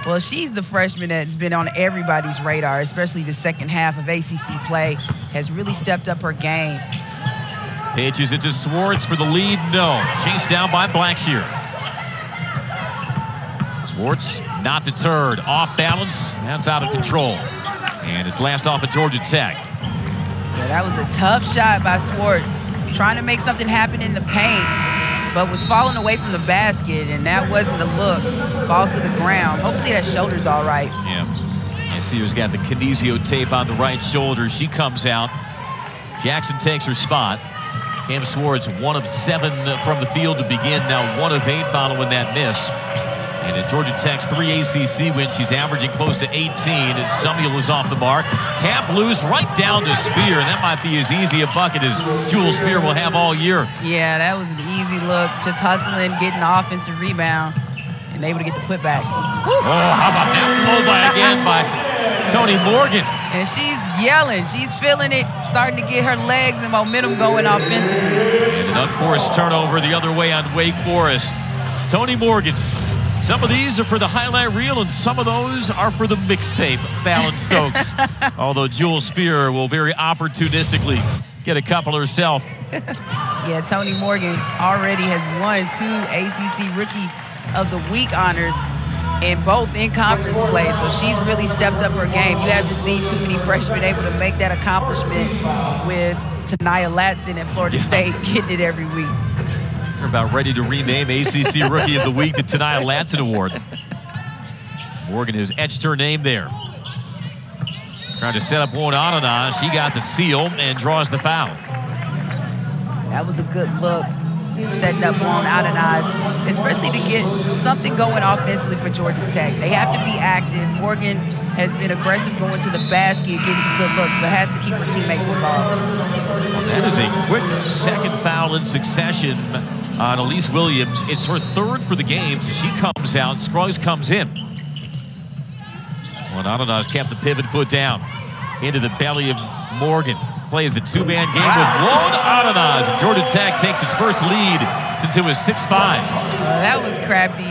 Well, she's the freshman that's been on everybody's radar, especially the second half of ACC play, has really stepped up her game. Pitches it to Swartz for the lead, no. Chased down by Blacksher. Swartz not deterred, off balance, that's out of control. And it's last off at Georgia Tech. Yeah, that was a tough shot by Swartz, trying to make something happen in the paint, but was falling away from the basket, and that wasn't the look. Falls to the ground. Hopefully that shoulder's all right. Yeah. And Sears got the kinesio tape on the right shoulder. She comes out. Jackson takes her spot. Cam Swartz, 1 of 7 from the field to begin. Now 1 of 8 following that miss. And at Georgia Tech's 3 ACC wins, she's averaging close to 18. And Summiel is off the mark. Tap loose right down to Spear. And that might be as easy a bucket as Jewel Spear will have all year. Yeah, that was an easy look. Just hustling, getting the offensive rebound, and able to get the putback. Woo. Oh, how about that blow by again by Tonie Morgan. And she's yelling. She's feeling it, starting to get her legs and momentum going offensively. And an unforced turnover the other way on Wake Forest. Tonie Morgan. Some of these are for the highlight reel, and some of those are for the mixtape, Fallon Stokes. Although Jewel Spear will very opportunistically get a couple herself. Yeah, Tonie Morgan already has won 2 ACC Rookie of the Week honors, and both in conference play. So she's really stepped up her game. You haven't seen too many freshmen able to make that accomplishment with Taniyah Latson at Florida State getting it every week. We're about ready to rename ACC Rookie of the Week the Taniyah Latson Award. Morgan has etched her name there. Trying to set up Juan Adanaz. She got the seal and draws the foul. That was a good look, setting up Juan Adenaz, especially to get something going offensively for Georgia Tech. They have to be active. Morgan has been aggressive going to the basket, getting some good looks, but has to keep her teammates involved. Well, that is a quick second foul in succession on Elise Williams. It's her third for the game, so she comes out. Scruggs comes in. Well, Adenaz kept the pivot foot down into the belly of Morgan. Plays the two-man game with Juan Adenaz. And Georgia Tech takes its first lead since it was 6-5. That was crafty.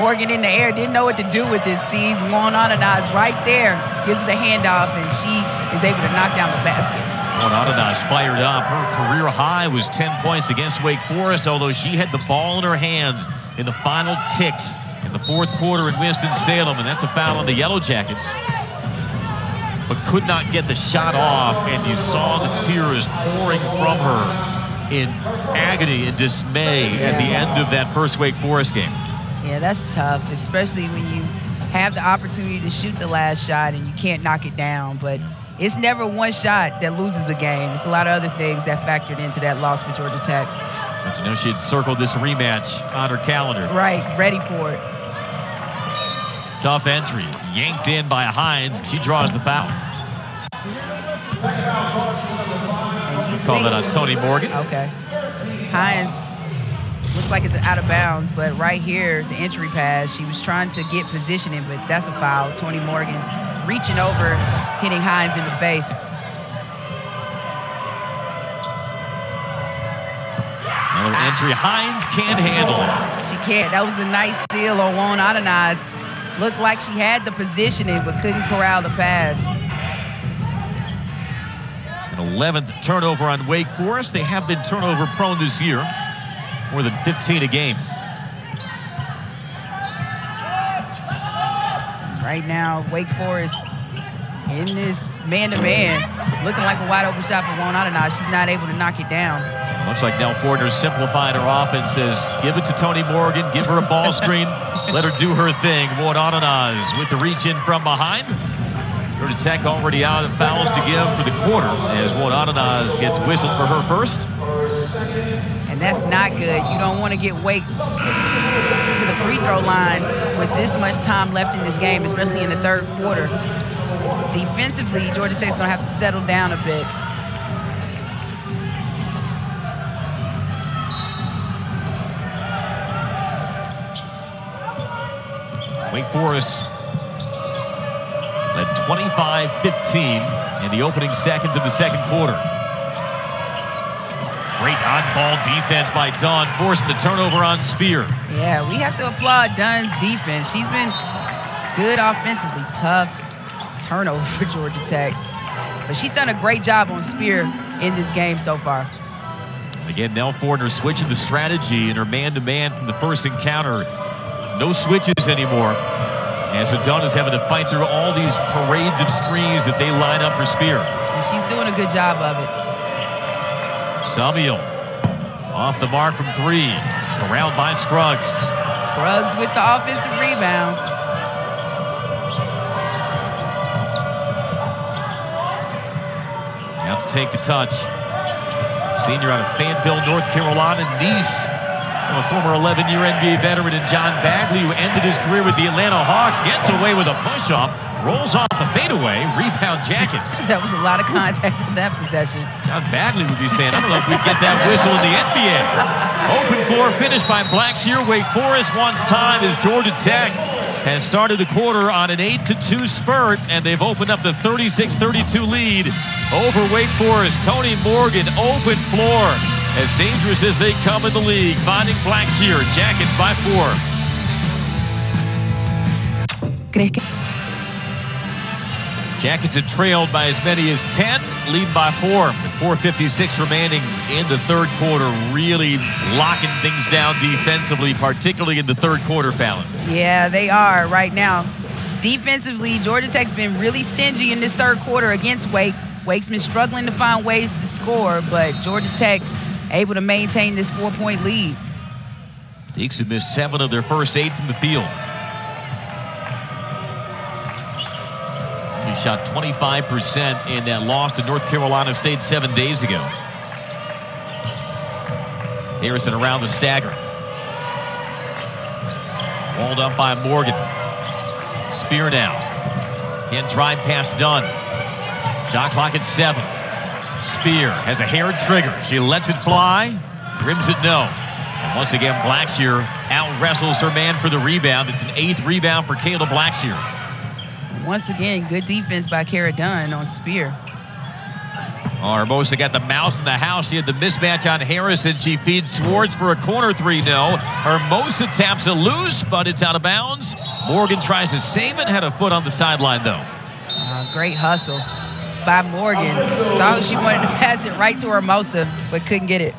Morgan in the air, didn't know what to do with it. Sees Juan Adenaz right there, gives the handoff, and she is able to knock down the basket. Juan Adenaz fired up. Her career high was 10 points against Wake Forest, although she had the ball in her hands in the final ticks in the fourth quarter in Winston-Salem, and that's a foul on the Yellow Jackets. But could not get the shot off, and you saw the tears pouring from her in agony and dismay at the end of that first Wake Forest game. Yeah, that's tough, especially when you have the opportunity to shoot the last shot and you can't knock it down. But it's never one shot that loses a game. It's a lot of other things that factored into that loss for Georgia Tech. But you know, she had circled this rematch on her calendar. Right, ready for it. Tough entry, yanked in by Hinds. She draws the foul. Call that on Tonie Morgan. Okay. Hinds looks like it's out of bounds, but right here, the entry pass, she was trying to get positioning, but that's a foul. Tonie Morgan reaching over, hitting Hinds in the face. Another entry, Hinds can't handle it. She can't. That was a nice steal on Juan Adenaz. Looked like she had the positioning, but couldn't corral the pass. An 11th turnover on Wake Forest. They have been turnover prone this year. More than 15 a game. Right now, Wake Forest in this man-to-man, looking like a wide-open shot for Juan Adenaz. She's not able to knock it down. Looks like Nell Fortner simplified her offense, says give it to Tonie Morgan, give her a ball screen, let her do her thing. Juan Adenaz with the reach in from behind. Georgia Tech already out of fouls to give for the quarter as Juan Adenaz gets whistled for her first. And that's not good. You don't want to get Wake to the free throw line with this much time left in this game, especially in the third quarter. Defensively, Georgia Tech's going to have to settle down a bit. Wake Forest led 25-15 in the opening seconds of the second quarter. Great on-ball defense by Dunn, forcing the turnover on Spear. Yeah, we have to applaud Dunn's defense. She's been good offensively. Tough turnover for Georgia Tech. But she's done a great job on Spear in this game so far. Again, Nell Fortner switching the strategy in her man-to-man from the first encounter. No switches anymore. And so Dunn is having to fight through all these parades of screens that they line up for Spear. And she's doing a good job of it. Samuel off the mark from three. Corralled by Scruggs. Scruggs with the offensive rebound. Now to take the touch. Senior out of Fayetteville, North Carolina, niece. A former 11-year NBA veteran in John Bagley, who ended his career with the Atlanta Hawks, gets away with a push-off, rolls off the fadeaway, rebound Jackets. That was a lot of contact in that possession. John Bagley would be saying, I don't know if we'd get that whistle in the NBA. Open floor finish by Blackshear. Wake Forest wants time as Georgia Tech has started the quarter on an 8-2 spurt, and they've opened up the 36-32 lead over Wake Forest. Tonie Morgan, open floor. As dangerous as they come in the league, finding Blackshear. Jackets by 4. Jackets have trailed by as many as 10, lead by 4. With 4:56 remaining in the third quarter, really locking things down defensively, particularly in the third quarter, Fallon. Yeah, they are right now. Defensively, Georgia Tech's been really stingy in this third quarter against Wake. Wake's been struggling to find ways to score, but Georgia Tech able to maintain this 4-point lead. Deacons have missed 7 of their first 8 from the field. He shot 25% in that loss to North Carolina State 7 days ago. Harrison around the stagger. Walled up by Morgan. Spear now. Can't drive past Dunn. Shot clock at 7. Spear has a hair trigger. She lets it fly. Rims it no. And once again, Blackshear out-wrestles her man for the rebound. It's an 8th rebound for Kayla Blackshear. Once again, good defense by Kara Dunn on Spear. Hermosa got the mouse in the house. She had the mismatch on Harrison. She feeds Swartz for a corner 3, no. Hermosa taps it loose, but it's out of bounds. Morgan tries to save it. Had a foot on the sideline, though. Great hustle by Morgan. Saw she wanted to pass it right to Hermosa, but couldn't get it.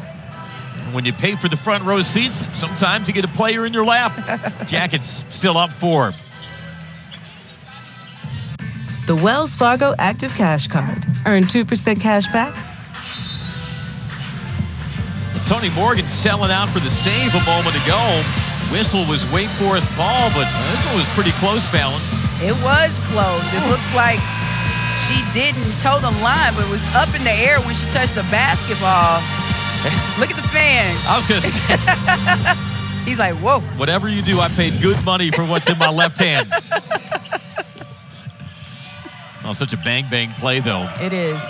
When you pay for the front row seats, sometimes you get a player in your lap. Jackets still up 4. The Wells Fargo Active Cash Card. Earn 2% cash back. Tonie Morgan selling out for the save a moment ago. Whistle was Wake Forest ball, but this one was pretty close, Fallon. It was close. It looks like she didn't toe the line, but it was up in the air when she touched the basketball. Look at the fan. I was going to say. He's like, whoa. Whatever you do, I paid good money for what's in my left hand. Oh, such a bang-bang play, though. It is.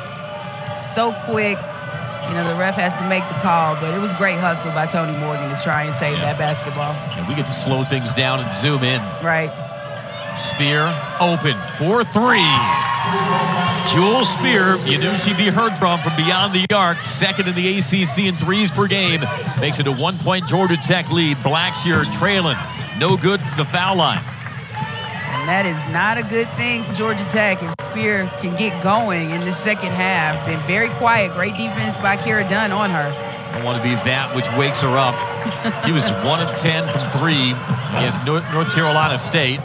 So quick. You know, the ref has to make the call, but it was great hustle by Tonie Morgan to try and save that basketball. And we get to slow things down and zoom in. Right. Spear open for 3. Jewel Spear, you knew she'd be heard from beyond the arc. Second in the ACC in threes per game. Makes it a 1-point Georgia Tech lead. Blackshear trailing. No good from the foul line. And that is not a good thing for Georgia Tech if Spear can get going in the second half. Been very quiet. Great defense by Kara Dunn on her. Don't want to be that which wakes her up. She was 1 of 10 from 3 against North Carolina State.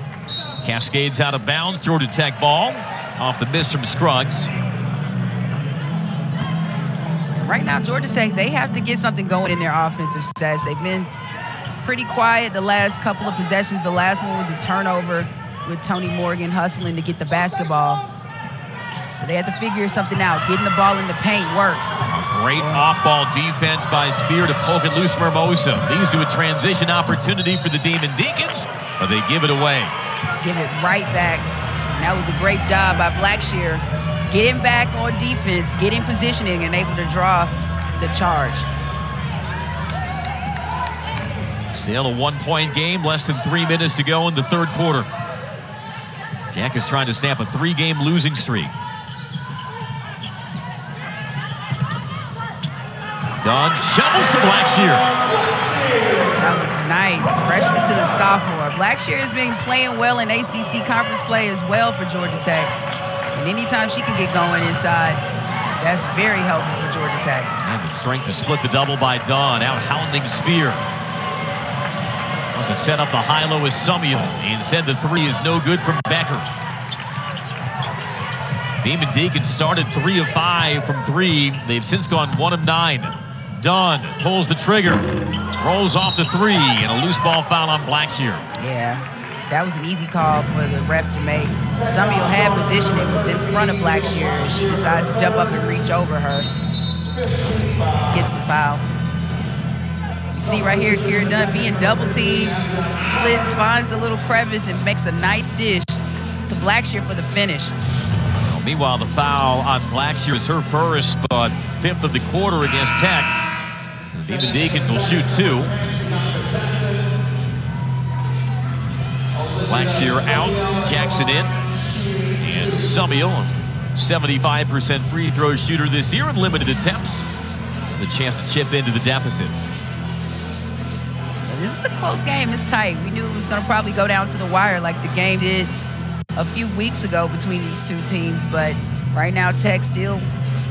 Cascades out of bounds. Georgia Tech ball off the miss from Scruggs. Right now, Georgia Tech, they have to get something going in their offensive sets. They've been pretty quiet the last couple of possessions. The last one was a turnover with Tonie Morgan hustling to get the basketball. So they have to figure something out. Getting the ball in the paint works. Great off-ball defense by Spear to poke it loose from Hermosa. Leads to a transition opportunity for the Demon Deacons, but they give it away. Give it right back. And that was a great job by Blackshear. Getting back on defense, getting positioning, and able to draw the charge. Still a 1-point game, less than 3 minutes to go in the third quarter. Jack is trying to snap a 3-game losing streak. Dunn shovels to Blackshear. That was nice. Freshman to the sophomore. Blackshear has been playing well in ACC conference play as well for Georgia Tech. And anytime she can get going inside, that's very helpful for Georgia Tech. And the strength to split the double by Dunn, out hounding Spear. Wants to set up the high-low with Summiel. Instead, the 3 is no good from Becker. Demon Deacons started 3 of 5 from 3. They've since gone 1 of 9. Dunn pulls the trigger, rolls off the 3, and a loose ball foul on Blackshear. Yeah, that was an easy call for the ref to make. Summiel had position. It was in front of Blackshear. She decides to jump up and reach over her. Gets the foul. See right here, Kara Dunn being double teamed, splits, finds the little crevice, and makes a nice dish to Blackshear for the finish. Well, meanwhile, the foul on Blackshear is her first, but 5th of the quarter against Tech. So the Demon Deacons will shoot 2. Blackshear out, Jackson in, and Summiel, 75% free throw shooter this year in limited attempts. The chance to chip into the deficit. This is a close game. It's tight. We knew it was going to probably go down to the wire like the game did a few weeks ago between these two teams. But right now, Tech still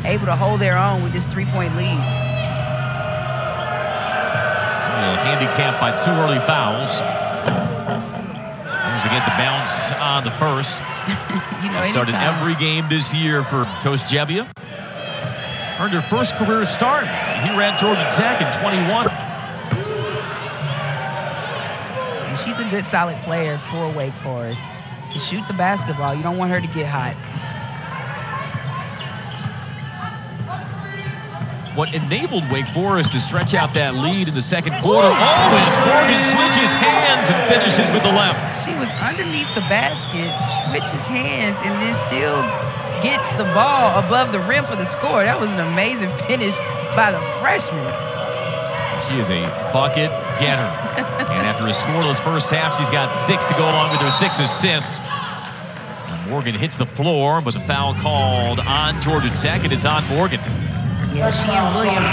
able to hold their own with this 3-point lead. Handicapped by 2 early fouls. There's again the bounce on the first. Started every game this year for Coach Jebbia. Earned her first career start here at Georgia Tech in 21. She's a good, solid player for Wake Forest. To shoot the basketball, you don't want her to get hot. what enabled Wake Forest to stretch out that lead in the second quarter. Oh, as Morgan switches hands and finishes with the left. She was underneath the basket, switches hands, and then still gets the ball above the rim for the score. That was an amazing finish by the freshman. She is a bucket getter. And after a scoreless first half, she's got 6 to go along with her 6 assists. And Morgan hits the floor, but the foul called on Georgia Tech, and it's on Morgan. Yeah, she and Williams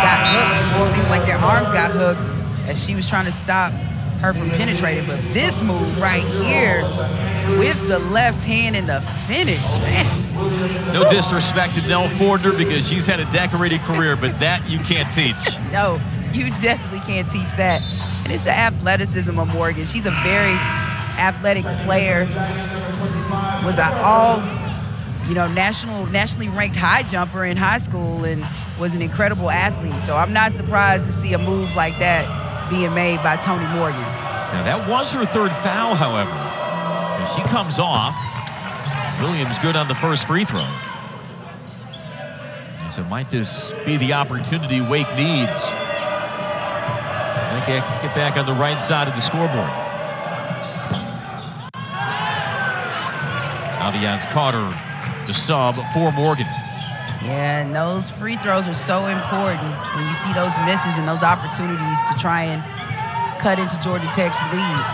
got hooked. It seems like their arms got hooked as she was trying to stop her from penetrating. But this move right here with the left hand in the finish, man. No disrespect to Nell Fortner because she's had a decorated career, but that you can't teach. No, you definitely can't teach that. And it's the athleticism of Morgan. She's a very athletic player. Was an nationally ranked high jumper in high school and was an incredible athlete. So I'm not surprised to see a move like that being made by Tonie Morgan. Now that was her third foul, however. And she comes off. Williams good on the first free throw. And so might this be the opportunity Wake needs? Get back on the right side of the scoreboard. Aviance Carter, the sub for Morgan. Yeah, and those free throws are so important when you see those misses and those opportunities to try and cut into Georgia Tech's lead.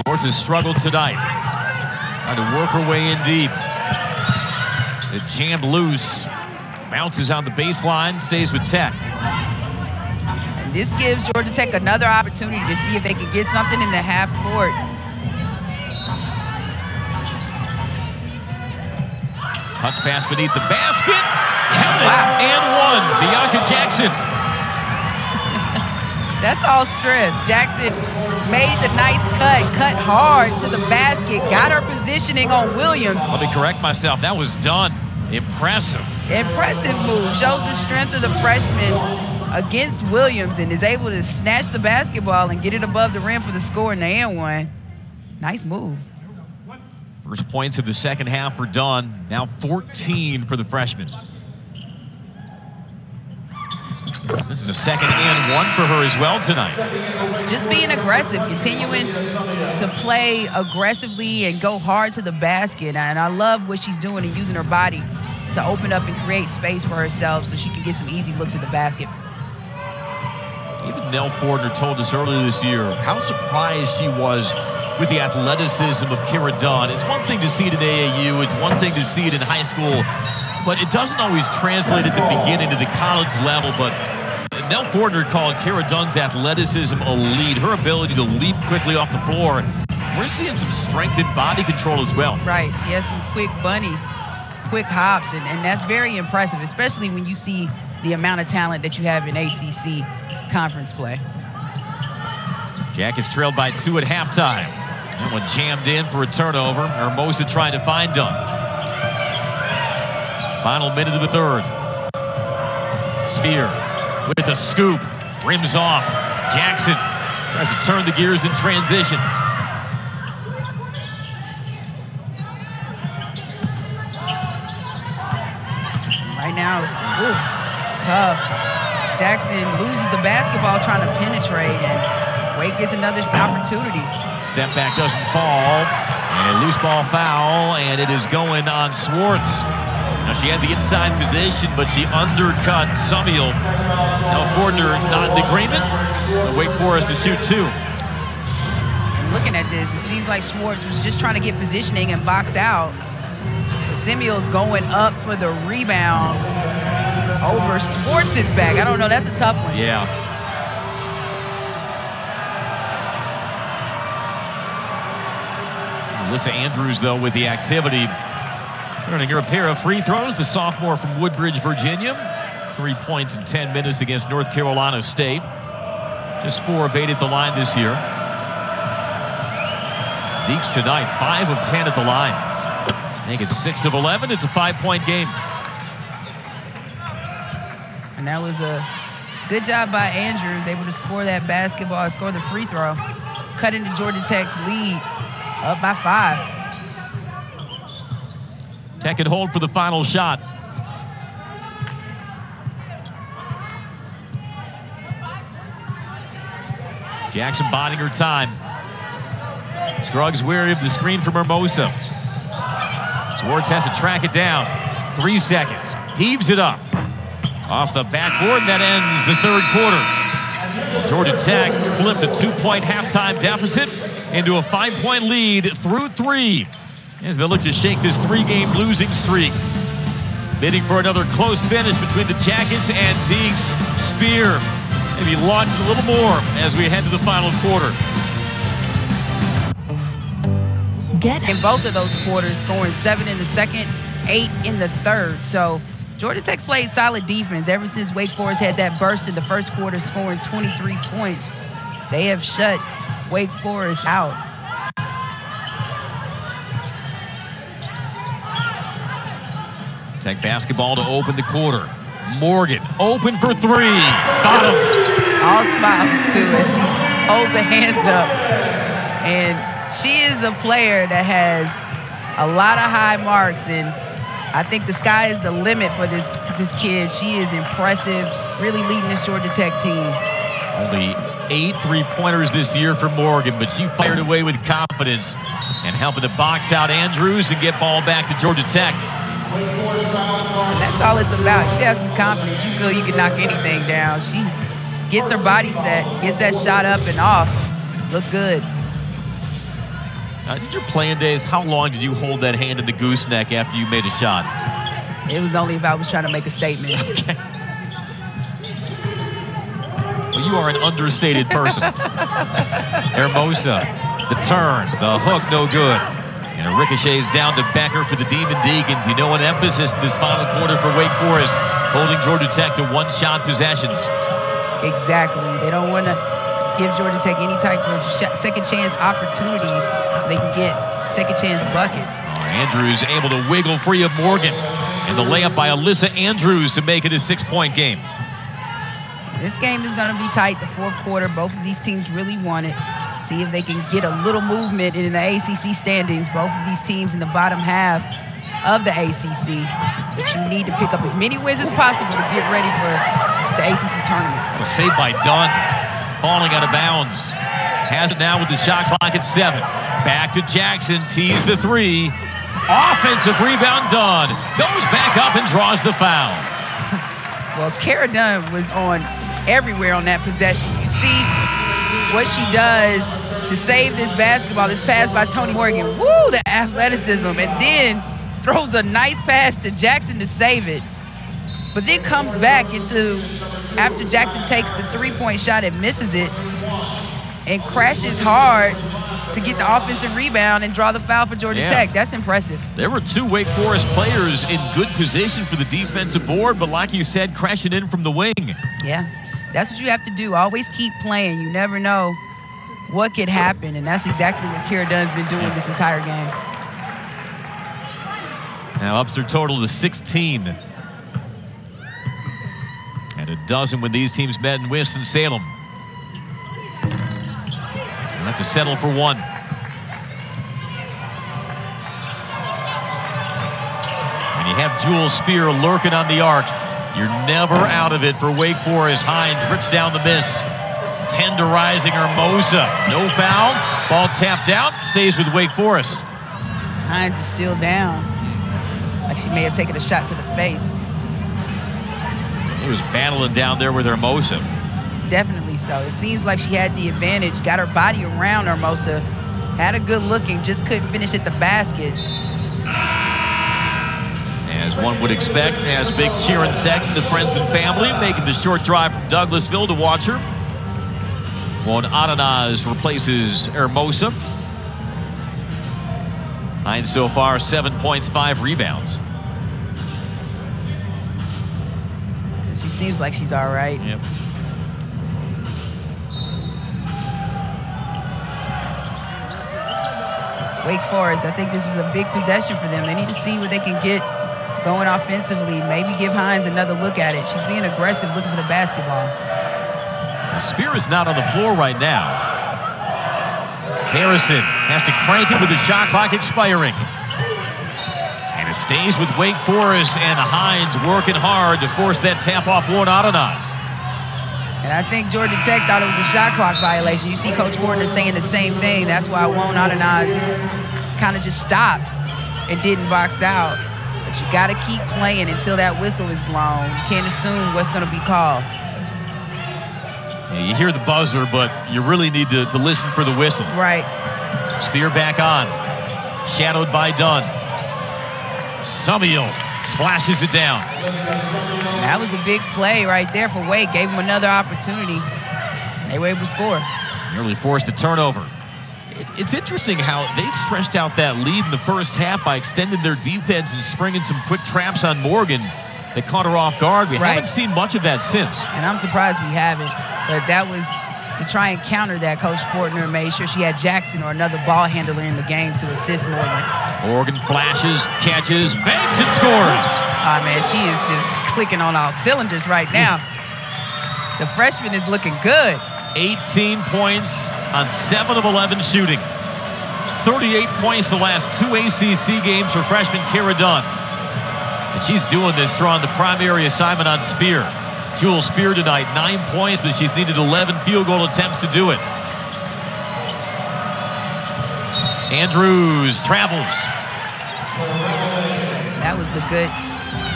Swartz has struggled tonight. Trying to work her way in deep. It jammed loose. Bounces on the baseline, stays with Tech. And this gives Georgia Tech another opportunity to see if they can get something in the half court. Cuts pass beneath the basket. Count it. Wow. And one. Bianca Jackson. That's all strength. Jackson made the nice cut hard to the basket, got her positioning on Williams. Let me correct myself. That was Dunn. Impressive. Impressive move. Shows the strength of the freshman against Williams and is able to snatch the basketball and get it above the rim for the score in the and one. Nice move. First points of the second half for Dunn. Now 14 for the freshman. This is a second and one for her as well tonight. Just being aggressive, continuing to play aggressively and go hard to the basket. And I love what she's doing and using her body to open up and create space for herself so she can get some easy looks at the basket. Even Nell Fortner told us earlier this year how surprised she was with the athleticism of Kara Dunn. It's one thing to see it in AAU, it's one thing to see it in high school, but it doesn't always translate at the beginning to the college level. But Nell Fortner called Kara Dunn's athleticism elite, her ability to leap quickly off the floor. We're seeing some strength and body control as well. Right, she has some quick bunnies, quick hops, and that's very impressive, especially when you see the amount of talent that you have in ACC conference play. Jackets trailed by 2 at halftime. That one jammed in for a turnover. Hermosa trying to find Dunn. Final minute of the third. Spear with a scoop. Rims off. Jackson tries to turn the gears in transition. Right now, tough. Jackson loses the basketball trying to penetrate, and Wake gets another opportunity. Step back doesn't fall, and a loose ball foul, and it is going on Swartz. Now she had the inside position, but she undercut Sumiel. Now Fortner not in agreement. Wake Forest to shoot 2. Looking at this, it seems like Swartz was just trying to get positioning and box out. Sumiel's going up for the rebound over Swartz's back. I don't know, that's a tough one. Yeah. Alyssa Andrews, though, with the activity. Earning her a pair of free throws. The sophomore from Woodbridge, Virginia. 3 points in 10 minutes against North Carolina State. Just 4 of 8 at the line this year. Deeks tonight, 5 of 10 at the line. I think it's 6 of 11. It's a 5-point game. And that was a good job by Andrews, able to score that basketball, score the free throw, cut into Georgia Tech's lead, up by 5. Tech and hold for the final shot. Jackson biding her time. Scruggs wary of the screen from Hermosa. Schwartz has to track it down. 3 seconds. Heaves it up. Off the backboard, that ends the third quarter. Georgia Tech flipped a 2-point halftime deficit into a 5-point lead through 3 as they look to shake this 3-game losing streak. Bidding for another close finish between the Jackets and Deeks. Spear maybe launch it a little more as we head to the final quarter. In both of those quarters, scoring 7 in the second, 8 in the third. So Georgia Tech's played solid defense ever since Wake Forest had that burst in the first quarter, scoring 23 points. They have shut Wake Forest out. Tech basketball to open the quarter. Morgan open for 3. Bottoms. All smiles to her. She holds the hands up. And she is a player that has a lot of high marks, and I think the sky is the limit for this kid. She is impressive, really leading this Georgia Tech team. Only 8 3-pointers this year for Morgan, but she fired away with confidence and helping to box out Andrews and get ball back to Georgia Tech. And that's all it's about. You have some confidence. You feel you can knock anything down. She gets her body set, gets that shot up and off. Look good. In your playing days, how long did you hold that hand in the gooseneck after you made a shot? It was only if I was trying to make a statement. Okay. Well, you are an understated person. Hermosa, the turn, the hook, no good. And it ricochets down to Becker for the Demon Deacons. You know, an emphasis in this final quarter for Wake Forest, holding Georgia Tech to one-shot possessions. Exactly. They don't want to give Georgia Tech any type of second chance opportunities so they can get second chance buckets. Andrews able to wiggle free of Morgan. And the layup by Alyssa Andrews to make it a 6-point game. This game is going to be tight the fourth quarter. Both of these teams really want it. See if they can get a little movement in the ACC standings. Both of these teams in the bottom half of the ACC. But you need to pick up as many wins as possible to get ready for the ACC tournament. A save by Dunn. Falling out of bounds. Has it now with the shot clock at 7. Back to Jackson. Tees the 3. Offensive rebound, Dunn. Goes back up and draws the foul. Well, Kara Dunn was on everywhere on that possession. You see what she does to save this basketball. This pass by Tonie Morgan. Woo, the athleticism. And then throws a nice pass to Jackson to save it. But then comes back into, after Jackson takes the 3-point shot and misses it, and crashes hard to get the offensive rebound and draw the foul for Georgia Tech. That's impressive. There were 2 Wake Forest players in good position for the defensive board, but like you said, crashing in from the wing. Yeah, that's what you have to do. Always keep playing. You never know what could happen, and that's exactly what Kara Dunn's been doing this entire game. Now ups her total to 16. And a dozen when these teams met in Winston-Salem. They'll have to settle for 1. And you have Jewel Spear lurking on the arc. You're never out of it for Wake Forest. Hinds rips down the miss. Tenderizing Hermosa. No foul. Ball tapped out. Stays with Wake Forest. Hinds is still down. Like she may have taken a shot to the face. He was battling down there with Hermosa. Definitely so. It seems like she had the advantage, got her body around Hermosa, had a good looking, just couldn't finish at the basket. As one would expect, as big cheering sex and the friends and family making the short drive from Douglasville to watch her. Juan Adanaz replaces Hermosa. Hinds so far 7 points, 5 rebounds. She seems like she's all right. Yep. Wake Forest, I think this is a big possession for them. They need to see what they can get going offensively. Maybe give Hinds another look at it. She's being aggressive, looking for the basketball. Spear is not on the floor right now. Harrison has to crank it with the shot clock expiring. And a stays with Wake Forest, and Hinds working hard to force that tap off Won't Adenaz. And I think Georgia Tech thought it was a shot clock violation. You see Coach Fortner saying the same thing. That's why Won't Adenaz kind of just stopped and didn't box out. But you got to keep playing until that whistle is blown. You can't assume what's going to be called. Yeah, you hear the buzzer, but you really need to listen for the whistle. Right. Spear back on. Shadowed by Dunn. Summiel splashes it down. That was a big play right there for Wake. Gave him another opportunity. They were able to score. Nearly forced a turnover. It's interesting how they stretched out that lead in the first half by extending their defense and springing some quick traps on Morgan. They caught her off guard. We haven't seen much of that since. And I'm surprised we haven't. But that was to try and counter that. Coach Fortner made sure she had Jackson or another ball handler in the game to assist Morgan. Morgan flashes, catches, banks, and scores. Oh, man, she is just clicking on all cylinders right now. The freshman is looking good. 18 points on 7 of 11 shooting. 38 points the last 2 ACC games for freshman Kara Dunn. And she's doing this throwing the primary assignment on Spear. Jewel Spear tonight, 9 points, but she's needed 11 field goal attempts to do it. Andrews travels. That was a good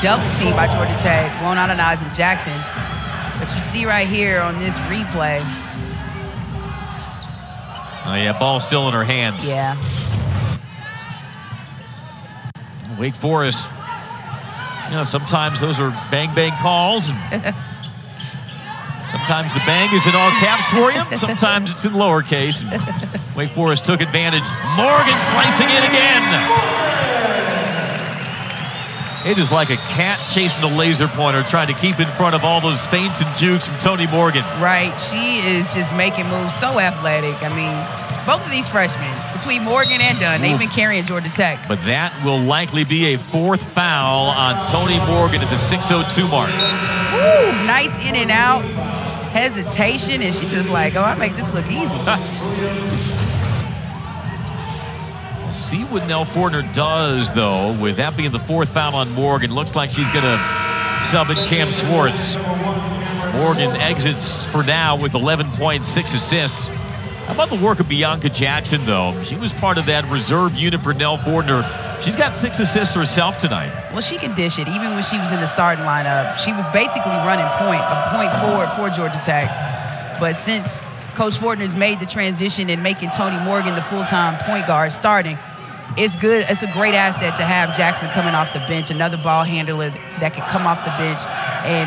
double team by Georgia Tech. Won't Adenaz and Jackson. But you see right here on this replay. Oh, yeah, ball still in her hands. Yeah. Wake Forest, you know, sometimes those are bang-bang calls. And sometimes the bang is in all caps for you. Sometimes it's in lowercase. And Wake Forest took advantage. Morgan slicing it again. It is like a cat chasing a laser pointer, trying to keep in front of all those feints and jukes from Tonie Morgan. Right. She is just making moves so athletic. I mean, both of these freshmen, between Morgan and Dunn, they've been carrying Georgia Tech. But that will likely be a 4th foul on Tonie Morgan at the 6:02 mark. Woo, nice in and out. Hesitation, and she's just like, oh, I make this look easy. We'll see what Nell Fortner does, though, with that being the 4th foul on Morgan. Looks like she's going to sub in Cam Swartz. Morgan exits for now with 11.6 assists. How about the work of Bianca Jackson, though? She was part of that reserve unit for Nell Fortner. She's got 6 assists herself tonight. Well, she can dish it. Even when she was in the starting lineup, she was basically running a point forward for Georgia Tech. But since Coach Fortner's made the transition and making Tonie Morgan the full-time point guard starting, it's good. It's a great asset to have Jackson coming off the bench, another ball handler that can come off the bench and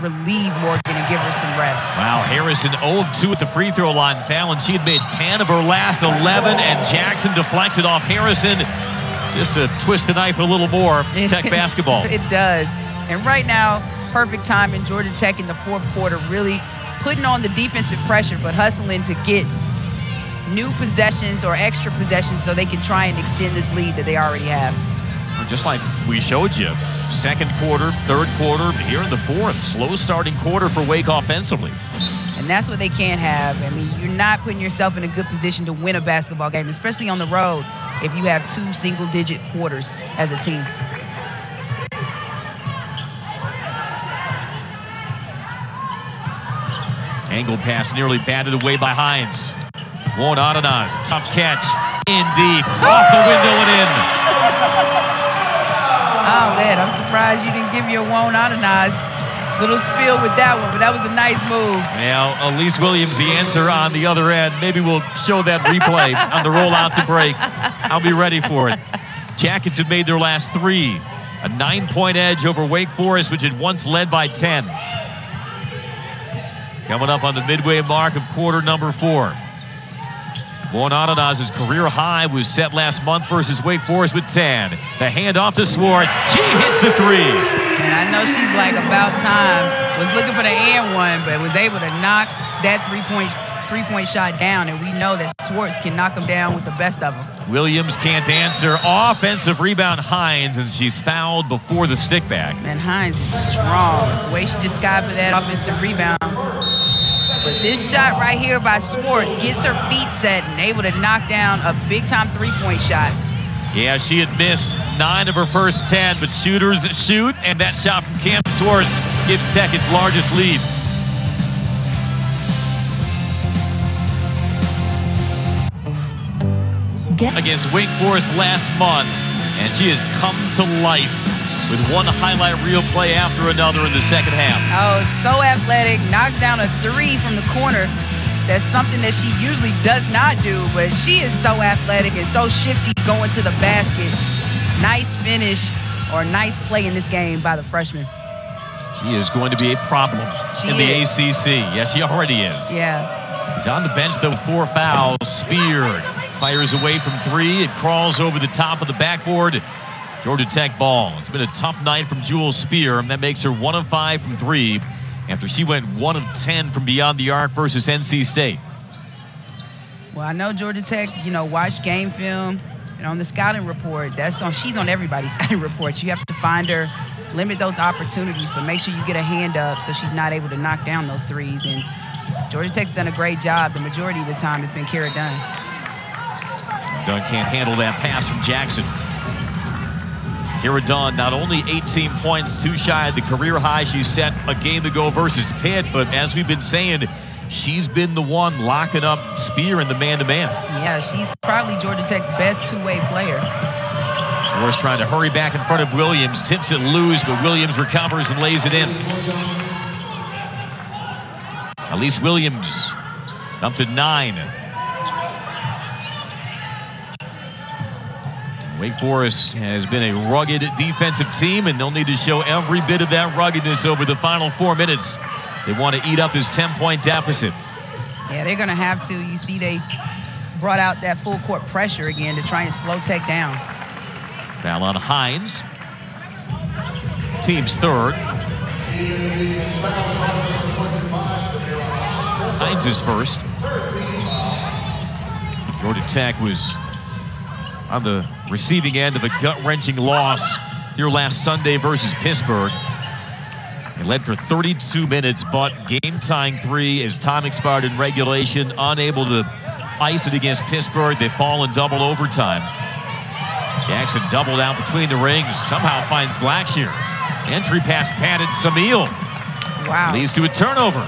relieve Morgan and give her some rest. Wow, Harrison 0 of 2 at the free throw line. Fallon, she had made 10 of her last 11, and Jackson deflects it off Harrison just to twist the knife a little more. Tech basketball. It does. And right now, perfect time in Georgia Tech in the 4th quarter, really putting on the defensive pressure, but hustling to get new possessions or extra possessions so they can try and extend this lead that they already have. Just like we showed you, 2nd quarter, 3rd quarter, here in the 4th, slow starting quarter for Wake offensively. And that's what they can't have. I mean, you're not putting yourself in a good position to win a basketball game, especially on the road, if you have 2 single-digit quarters as a team. Angle pass nearly batted away by Hinds. Won't Adenaz. Tough catch. In deep. Off the window and in. Oh, man, I'm surprised you didn't give your Won't Adenaz little spiel with that one, but that was a nice move. Now, Elise Williams, the answer on the other end. Maybe we'll show that replay on the rollout to break. I'll be ready for it. Jackets have made their last 3. A 9-point edge over Wake Forest, which had once led by 10. Coming up on the midway mark of quarter number 4. Won't Adenaz's career high was set last month versus Wake Forest with 10. The handoff to Swartz. She hits the 3. And I know she's like about time. Was looking for the and one, but was able to knock that three-point shot down. And we know that Swartz can knock them down with the best of them. Williams can't answer. Offensive rebound, Hinds, and she's fouled before the stick back. And Hinds is strong. The way she just skied for that offensive rebound. But this shot right here by Swartz gets her feet set and able to knock down a big-time 3-point shot. Yeah, she had missed 9 of her first 10, but shooters shoot, and that shot from Cam Swartz gives Tech its largest lead. Against Wake Forest last month, and she has come to life with one highlight reel play after another in the second half. Oh, so athletic, knocks down a 3 from the corner. That's something that she usually does not do, but she is so athletic and so shifty going to the basket. Nice finish or nice play in this game by the freshman. She is going to be a problem in the ACC. Yeah, she already is. Yeah. She's on the bench, though, with 4 fouls. Spear fires away from 3. It crawls over the top of the backboard. Georgia Tech ball. It's been a tough night from Jewel Spear, and that makes her 1 of 5 from 3 after she went 1 of 10 from beyond the arc versus NC State. Well, I know Georgia Tech, watch game film, and on the scouting report, she's on everybody's scouting reports. You have to find her, limit those opportunities, but make sure you get a hand up so she's not able to knock down those threes. And Georgia Tech's done a great job. The majority of the time it's been Kara Dunn. Dunn can't handle that pass from Jackson. Kara Dunn, not only 18 points, 2 shy of the career high she set a game ago versus Pitt, but as we've been saying, she's been the one locking up Spear in the man-to-man. Yeah, she's probably Georgia Tech's best two-way player. Morris trying to hurry back in front of Williams, tips it loose, but Williams recovers and lays it in. Elise Williams up to 9. Wake Forest has been a rugged defensive team, and they'll need to show every bit of that ruggedness over the final 4 minutes. They want to eat up this 10-point deficit. Yeah, they're going to have to. You see they brought out that full court pressure again to try and slow Tech down. Foul on Hinds. Team's 3rd. Hinds is 1st. Georgia Tech was on the receiving end of a gut-wrenching loss here last Sunday versus Pittsburgh. It led for 32 minutes, but game-tying 3 as time expired in regulation, unable to ice it against Pittsburgh. They fall in double overtime. Jackson doubled out between the rings, somehow finds Blackshear. Entry pass padded Samil. Wow. Leads to a turnover.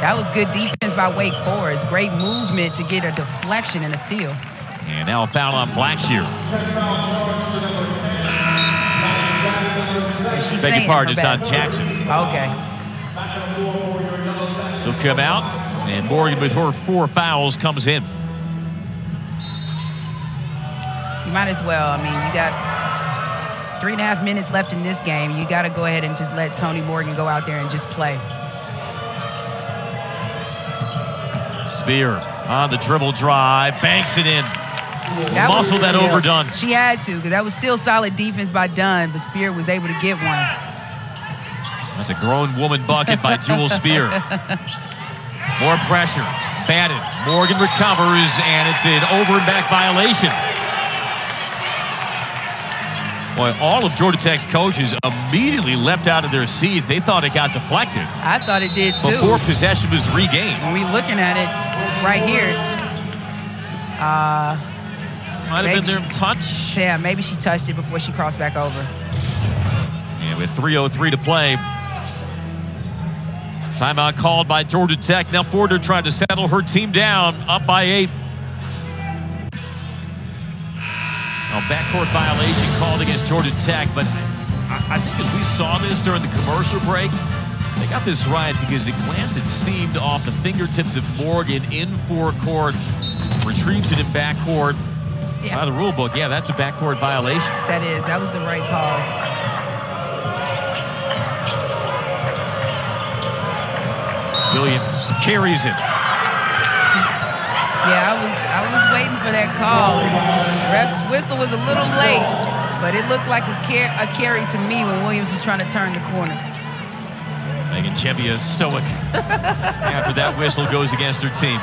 That was good defense by Wake Forest. Great movement to get a deflection and a steal. And now a foul on Blackshear. Beg your pardon, it's on Jackson. Okay. She'll come out, and Morgan with her 4 fouls comes in. You might as well. I mean, you got 3.5 minutes left in this game. You got to go ahead and just let Tonie Morgan go out there and just play. Spear on the dribble drive, banks it in. Muscle that overdone. She had to, because that was still solid defense by Dunn, but Spear was able to get one. That's a grown woman bucket by Jewel Spear. More pressure. Batted. Morgan recovers, and it's an over and back violation. Boy, all of Georgia Tech's coaches immediately leapt out of their seats. They thought it got deflected. I thought it did too. Before possession was regained. When we looking at it right here, might have been their touch. Yeah, maybe she touched it before she crossed back over. And with 3:03 to play, timeout called by Georgia Tech. Now Forder trying to settle her team down, up by 8. Now backcourt violation called against Georgia Tech, but I think as we saw this during the commercial break, they got this right because it glanced, it seemed, off the fingertips of Morgan in forecourt, retrieves it in backcourt. Yeah. By the rule book, yeah, that's a backcourt violation. That was the right call. Williams carries it. Yeah, I was waiting for that call. Ref's whistle was a little late, but it looked like a carry to me when Williams was trying to turn the corner. Megan Chevia stoic after that whistle goes against her team.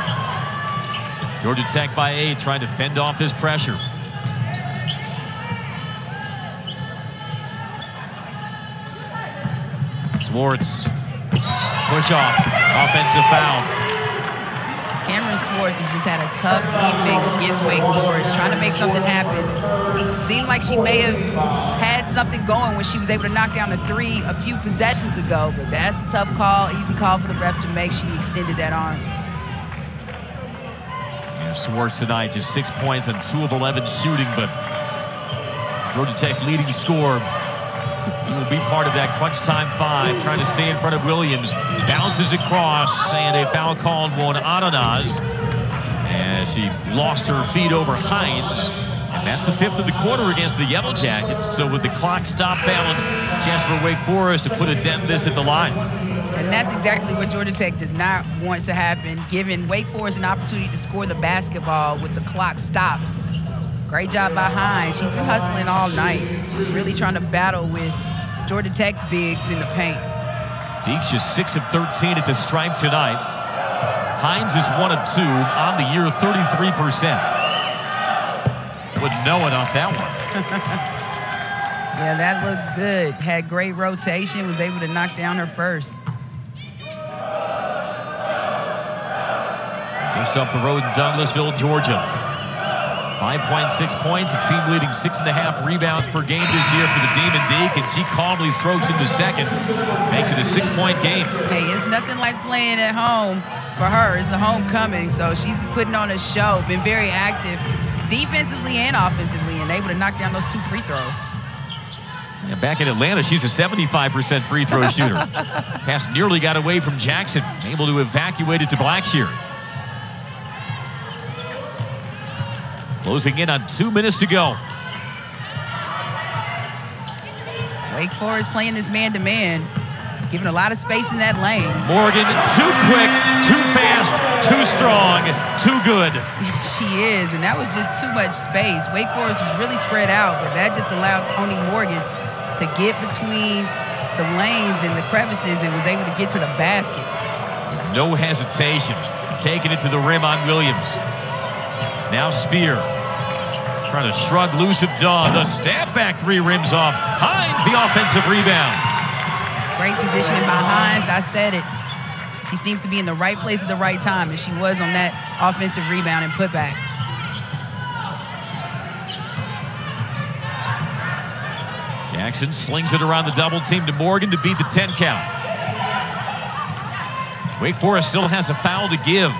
Georgia Tech by 8, trying to fend off this pressure. Swartz, push off, offensive foul. Cameron Swartz has just had a tough evening against Wake Forest, trying to make something happen. Seemed like she may have had something going when she was able to knock down a three a few possessions ago, but that's a tough call, easy call for the ref to make. She extended that arm. Yeah, Swartz tonight, just 6 points on 2 of 11 shooting, but Georgia Tech's leading scorer. He will be part of that crunch time 5, trying to stay in front of Williams. Bounces across, and a foul called on Ananaz as she lost her feet over Hinds. And that's the 5th of the quarter against the Yellow Jackets. So with the clock stopped down, chance for Wake Forest to put a dent in this at the line. And that's exactly what Georgia Tech does not want to happen, giving Wake Forest an opportunity to score the basketball with the clock stopped. Great job by Hinds. She's been hustling all night, really trying to battle with Georgia Tech's bigs in the paint. Deeks just 6 of 13 at the stripe tonight. Hinds is 1 of 2 on the year, 33%. Wouldn't know it off that one. Yeah, that looked good. Had great rotation, was able to knock down her first. Just up the road in Douglasville, Georgia. 5.6 points, a team leading 6.5 rebounds per game this year for the Demon Deacons. She calmly strokes into second, makes it a 6-point game. Hey, it's nothing like playing at home for her. It's a homecoming, so she's putting on a show, been very active defensively and offensively, and able to knock down those 2 free throws. Yeah, back in Atlanta, she's a 75% free throw shooter. Pass nearly got away from Jackson, able to evacuate it to Blackshear. Closing in on 2 minutes to go. Wake Forest playing this man-to-man, giving a lot of space in that lane. Morgan, too quick, too fast, too strong, too good. She is, and that was just too much space. Wake Forest was really spread out, but that just allowed Tonie Morgan to get between the lanes and the crevices and was able to get to the basket. No hesitation, taking it to the rim on Williams. Now Spear, trying to shrug loose of Dunn. The step back 3 rims off. Hinds, the offensive rebound. Great positioning by Hinds. I said it. She seems to be in the right place at the right time, and she was on that offensive rebound and putback. Jackson slings it around the double team to Morgan to beat the 10 count. Wake Forest still has a foul to give.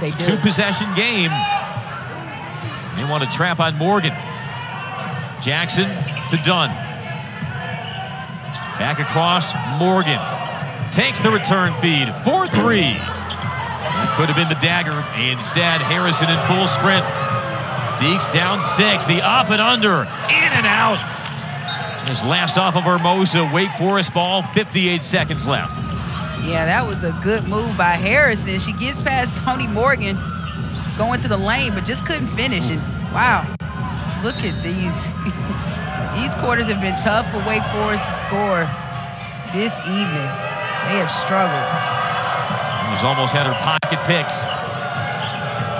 They do. 2-possession game. They want to trap on Morgan. Jackson to Dunn. Back across, Morgan. Takes the return feed, 4-3. That could have been the dagger. Instead, Harrison in full sprint. Deeks down 6, the up and under, in and out. This last off of Hermosa, Wake Forest ball, 58 seconds left. Yeah, that was a good move by Harrison. She gets past Tonie Morgan, going to the lane, but just couldn't finish. And wow, look at these. These quarters have been tough for Wake Forest to score this evening. They have struggled. He's almost had her pocket picks.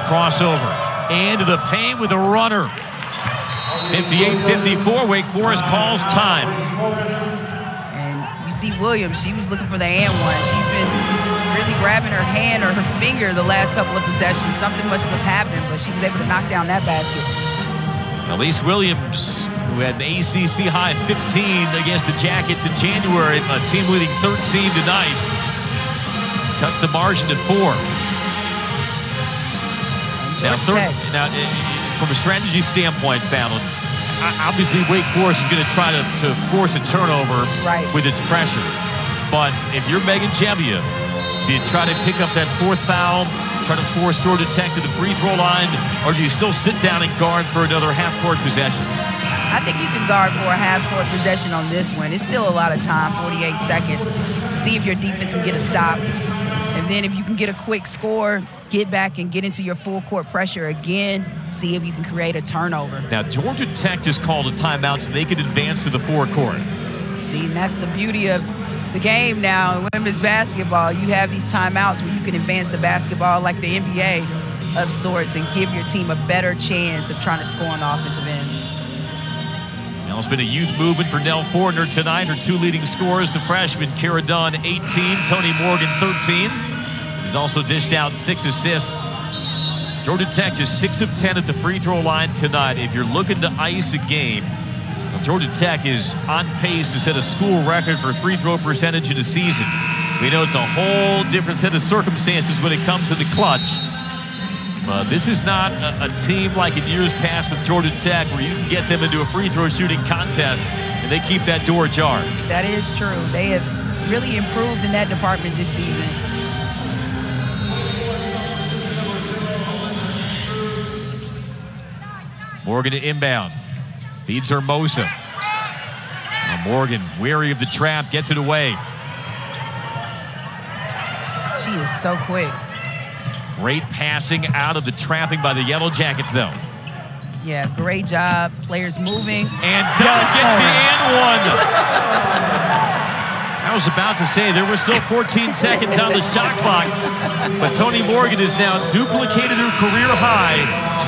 Crossover. Into the paint with a runner. 58-54, Wake Forest calls time. And you see Williams, she was looking for the and one. She's been really grabbing her hand or her finger the last couple of possessions. Something must have happened, but she was able to knock down that basket. Elise Williams, who had an ACC high 15 against the Jackets in January, a team leading 13 tonight, cuts the margin to 4. Now, from a strategy standpoint, Fallon, obviously Wake Forest is going to try to force a turnover with its pressure. But if you're Megan Jebbia, do you try to pick up that 4th foul, try to force Georgia Tech to the free throw line, or do you still sit down and guard for another half-court possession? I think you can guard for a half-court possession on this one. It's still a lot of time, 48 seconds. See if your defense can get a stop. And then if you can get a quick score, get back and get into your full-court pressure again. See if you can create a turnover. Now, Georgia Tech just called a timeout so they could advance to the forecourt. See, and that's the beauty of the game now in women's basketball. You have these timeouts where you can advance the basketball like the NBA of sorts and give your team a better chance of trying to score on the offensive end. Now, it's been a youth movement for Nell Fortner tonight. Her 2 leading scorers, the freshman Kara Dunn, 18, Tonie Morgan, 13. He's also dished out 6 assists. Georgia Tech just 6 of 10 at the free throw line tonight. If you're looking to ice a game, well, Georgia Tech is on pace to set a school record for free throw percentage in a season. We know it's a whole different set of circumstances when it comes to the clutch. But this is not a team like in years past with Georgia Tech where you can get them into a free throw shooting contest and they keep that door ajar. That is true. They have really improved in that department this season. Morgan to inbound. Feeds Hermosa. Now Morgan, weary of the trap, gets it away. She is so quick. Great passing out of the trapping by the Yellow Jackets, though. Yeah, great job. Players moving. And Dunn gets the and one. I was about to say there were still 14 seconds on the shot clock, but Tonie Morgan has now duplicated her career high,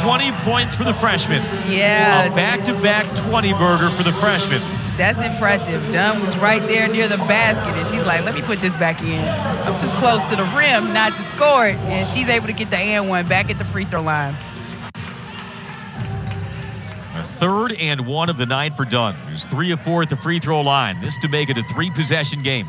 20 points for the freshman. Yeah. A back-to-back 20-burger for the freshman. That's impressive. Dunn was right there near the basket, and she's like, let me put this back in. I'm too close to the rim not to score it, and she's able to get the and one back at the free throw line. A 3rd and 1 of the night for Dunn, who's 3 of 4 at the free throw line. This to make it a 3-possession game.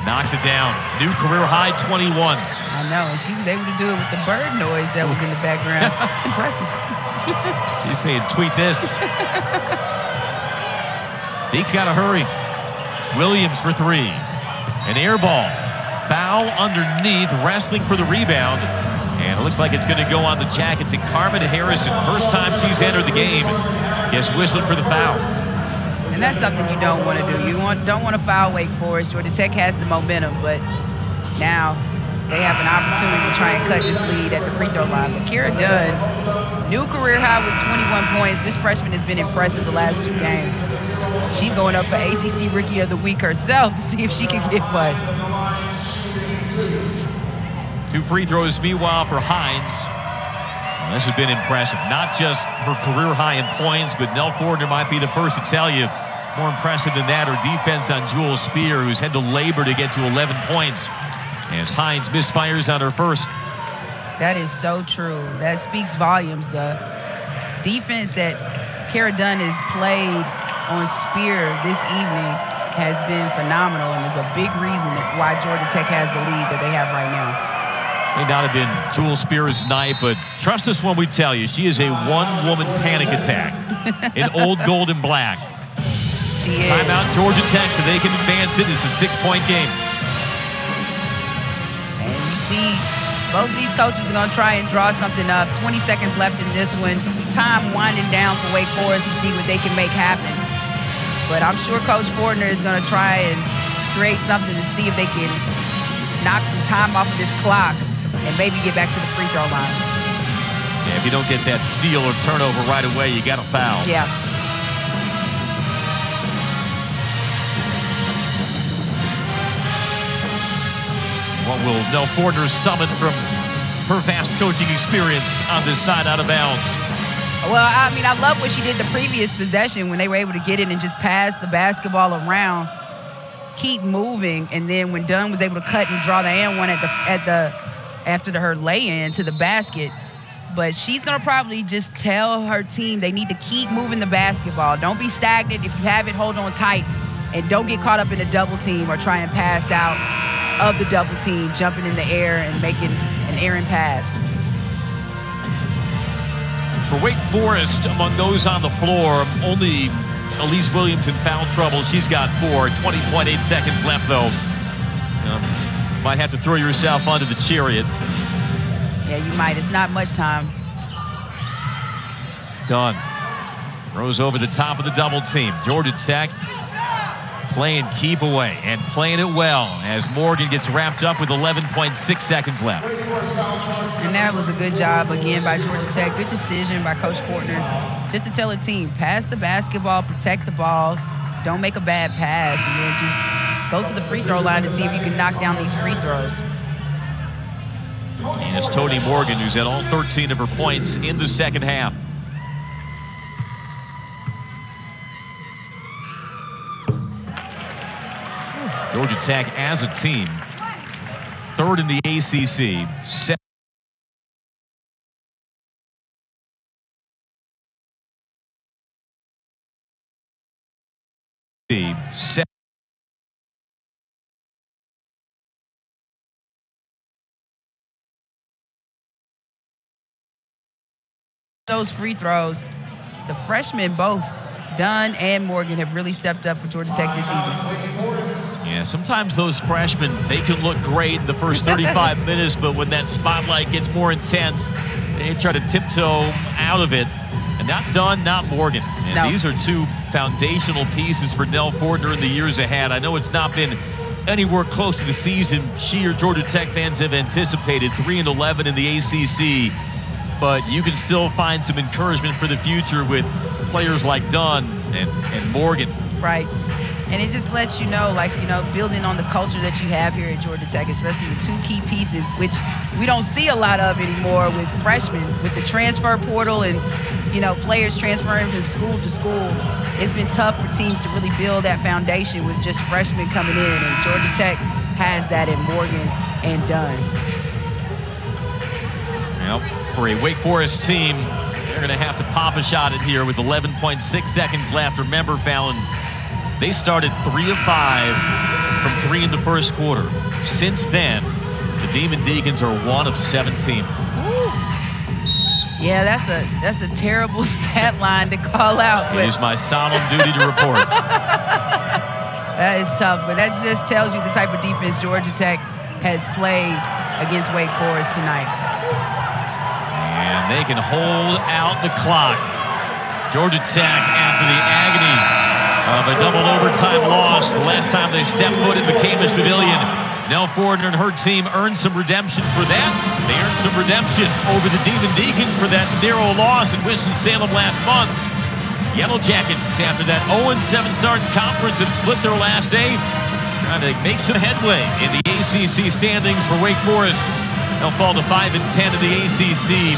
Knocks it down. New career high 21. I know, and she was able to do it with the bird noise that was in the background. It's impressive. She's saying, tweet this. Deke's got to hurry. Williams for 3. An air ball. Foul underneath, wrestling for the rebound. And it looks like it's going to go on the Jackets. And Carmen Harrison, first time she's entered the game, gets whistled for the foul. And that's something you don't want to do. You don't want to foul Wake Forest. Georgia Tech has the momentum, but now they have an opportunity to try and cut this lead at the free throw line. But Kira Dunn, new career high with 21 points. This freshman has been impressive the last 2 games. She's going up for ACC Rookie of the Week herself to see if she can get one. 2 free throws, meanwhile, for Hinds. Well, this has been impressive. Not just her career high in points, but Nell Fortner might be the first to tell you more impressive than that. Her defense on Jewel Spear, who's had to labor to get to 11 points. As Hinds misfires on her first. That is so true. That speaks volumes. The defense that Kara Dunn has played on Spear this evening has been phenomenal and is a big reason why Georgia Tech has the lead that they have right now. May not have been Jewel Spear's night, but trust us when we tell you, she is a one-woman panic attack in old gold and black. She is. Timeout Georgia Tech so they can advance it. It's a 6-point game. And you see both these coaches are going to try and draw something up. 20 seconds left in this one. Time winding down for Wake Forest to see what they can make happen. But I'm sure Coach Fortner is going to try and create something to see if they can knock some time off of this clock and maybe get back to the free throw line. Yeah, if you don't get that steal or turnover right away, you got to foul. Yeah. What will Nell Fortner summon from her vast coaching experience on this side out of bounds? Well, I mean, I love what she did the previous possession when they were able to get it and just pass the basketball around, keep moving, and then when Dunn was able to cut and draw the and one after her lay-in to the basket. But she's going to probably just tell her team they need to keep moving the basketball. Don't be stagnant. If you have it, hold on tight. And don't get caught up in a double team or try and pass out of the double team, jumping in the air and making an errant pass. For Wake Forest, among those on the floor, only Elise Williams in foul trouble. She's got 4. 20.8 seconds left, though. Might have to throw yourself onto the chariot. Yeah, you might. It's not much time. Dunn throws over the top of the double team. Georgia Tech playing keep away and playing it well as Morgan gets wrapped up with 11.6 seconds left. And that was a good job again by Georgia Tech. Good decision by Coach Fortner just to tell her team, pass the basketball, protect the ball, don't make a bad pass, and then just go to the free throw line to see if you can knock down these free throws. And it's Tonie Morgan who's at all 13 of her points in the second half. Georgia Tech as a team, third in the ACC, those free throws, the freshmen both, Dunn and Morgan, have really stepped up for Georgia Tech this evening. Yeah, sometimes those freshmen, they can look great in the first 35 minutes, but when that spotlight gets more intense, they try to tiptoe out of it. And not Dunn, not Morgan. And no. These are two foundational pieces for Nell Fortner in the years ahead. I know it's not been anywhere close to the season she or Georgia Tech fans have anticipated, 3-11 in the ACC. But you can still find some encouragement for the future with players like Dunn and Morgan. Right. And it just lets you know, like, building on the culture that you have here at Georgia Tech, especially with two key pieces, which we don't see a lot of anymore with freshmen, with the transfer portal and, players transferring from school to school. It's been tough for teams to really build that foundation with just freshmen coming in, and Georgia Tech has that in Morgan and Dunn. Yep. For a Wake Forest team, they're going to have to pop a shot in here with 11.6 seconds left. Remember, Fallon, they started 3 of 5 from 3 in the first quarter. Since then, the Demon Deacons are 1 of 17. Yeah, that's a terrible stat line to call out. It is my solemn duty to report. That is tough, but that just tells you the type of defense Georgia Tech has played against Wake Forest tonight. And they can hold out the clock. Georgia Tech, after the agony of a double overtime loss the last time they stepped foot in McCamish Pavilion, Nell Fortner and her team earned some redemption for that. They earned some redemption over the Demon Deacons for that narrow loss at Winston-Salem last month. Yellow Jackets, after that 0-7 start in conference, have split their last 8, trying to make some headway in the ACC standings for Wake Forest. They'll fall to 5-10 in the ACC.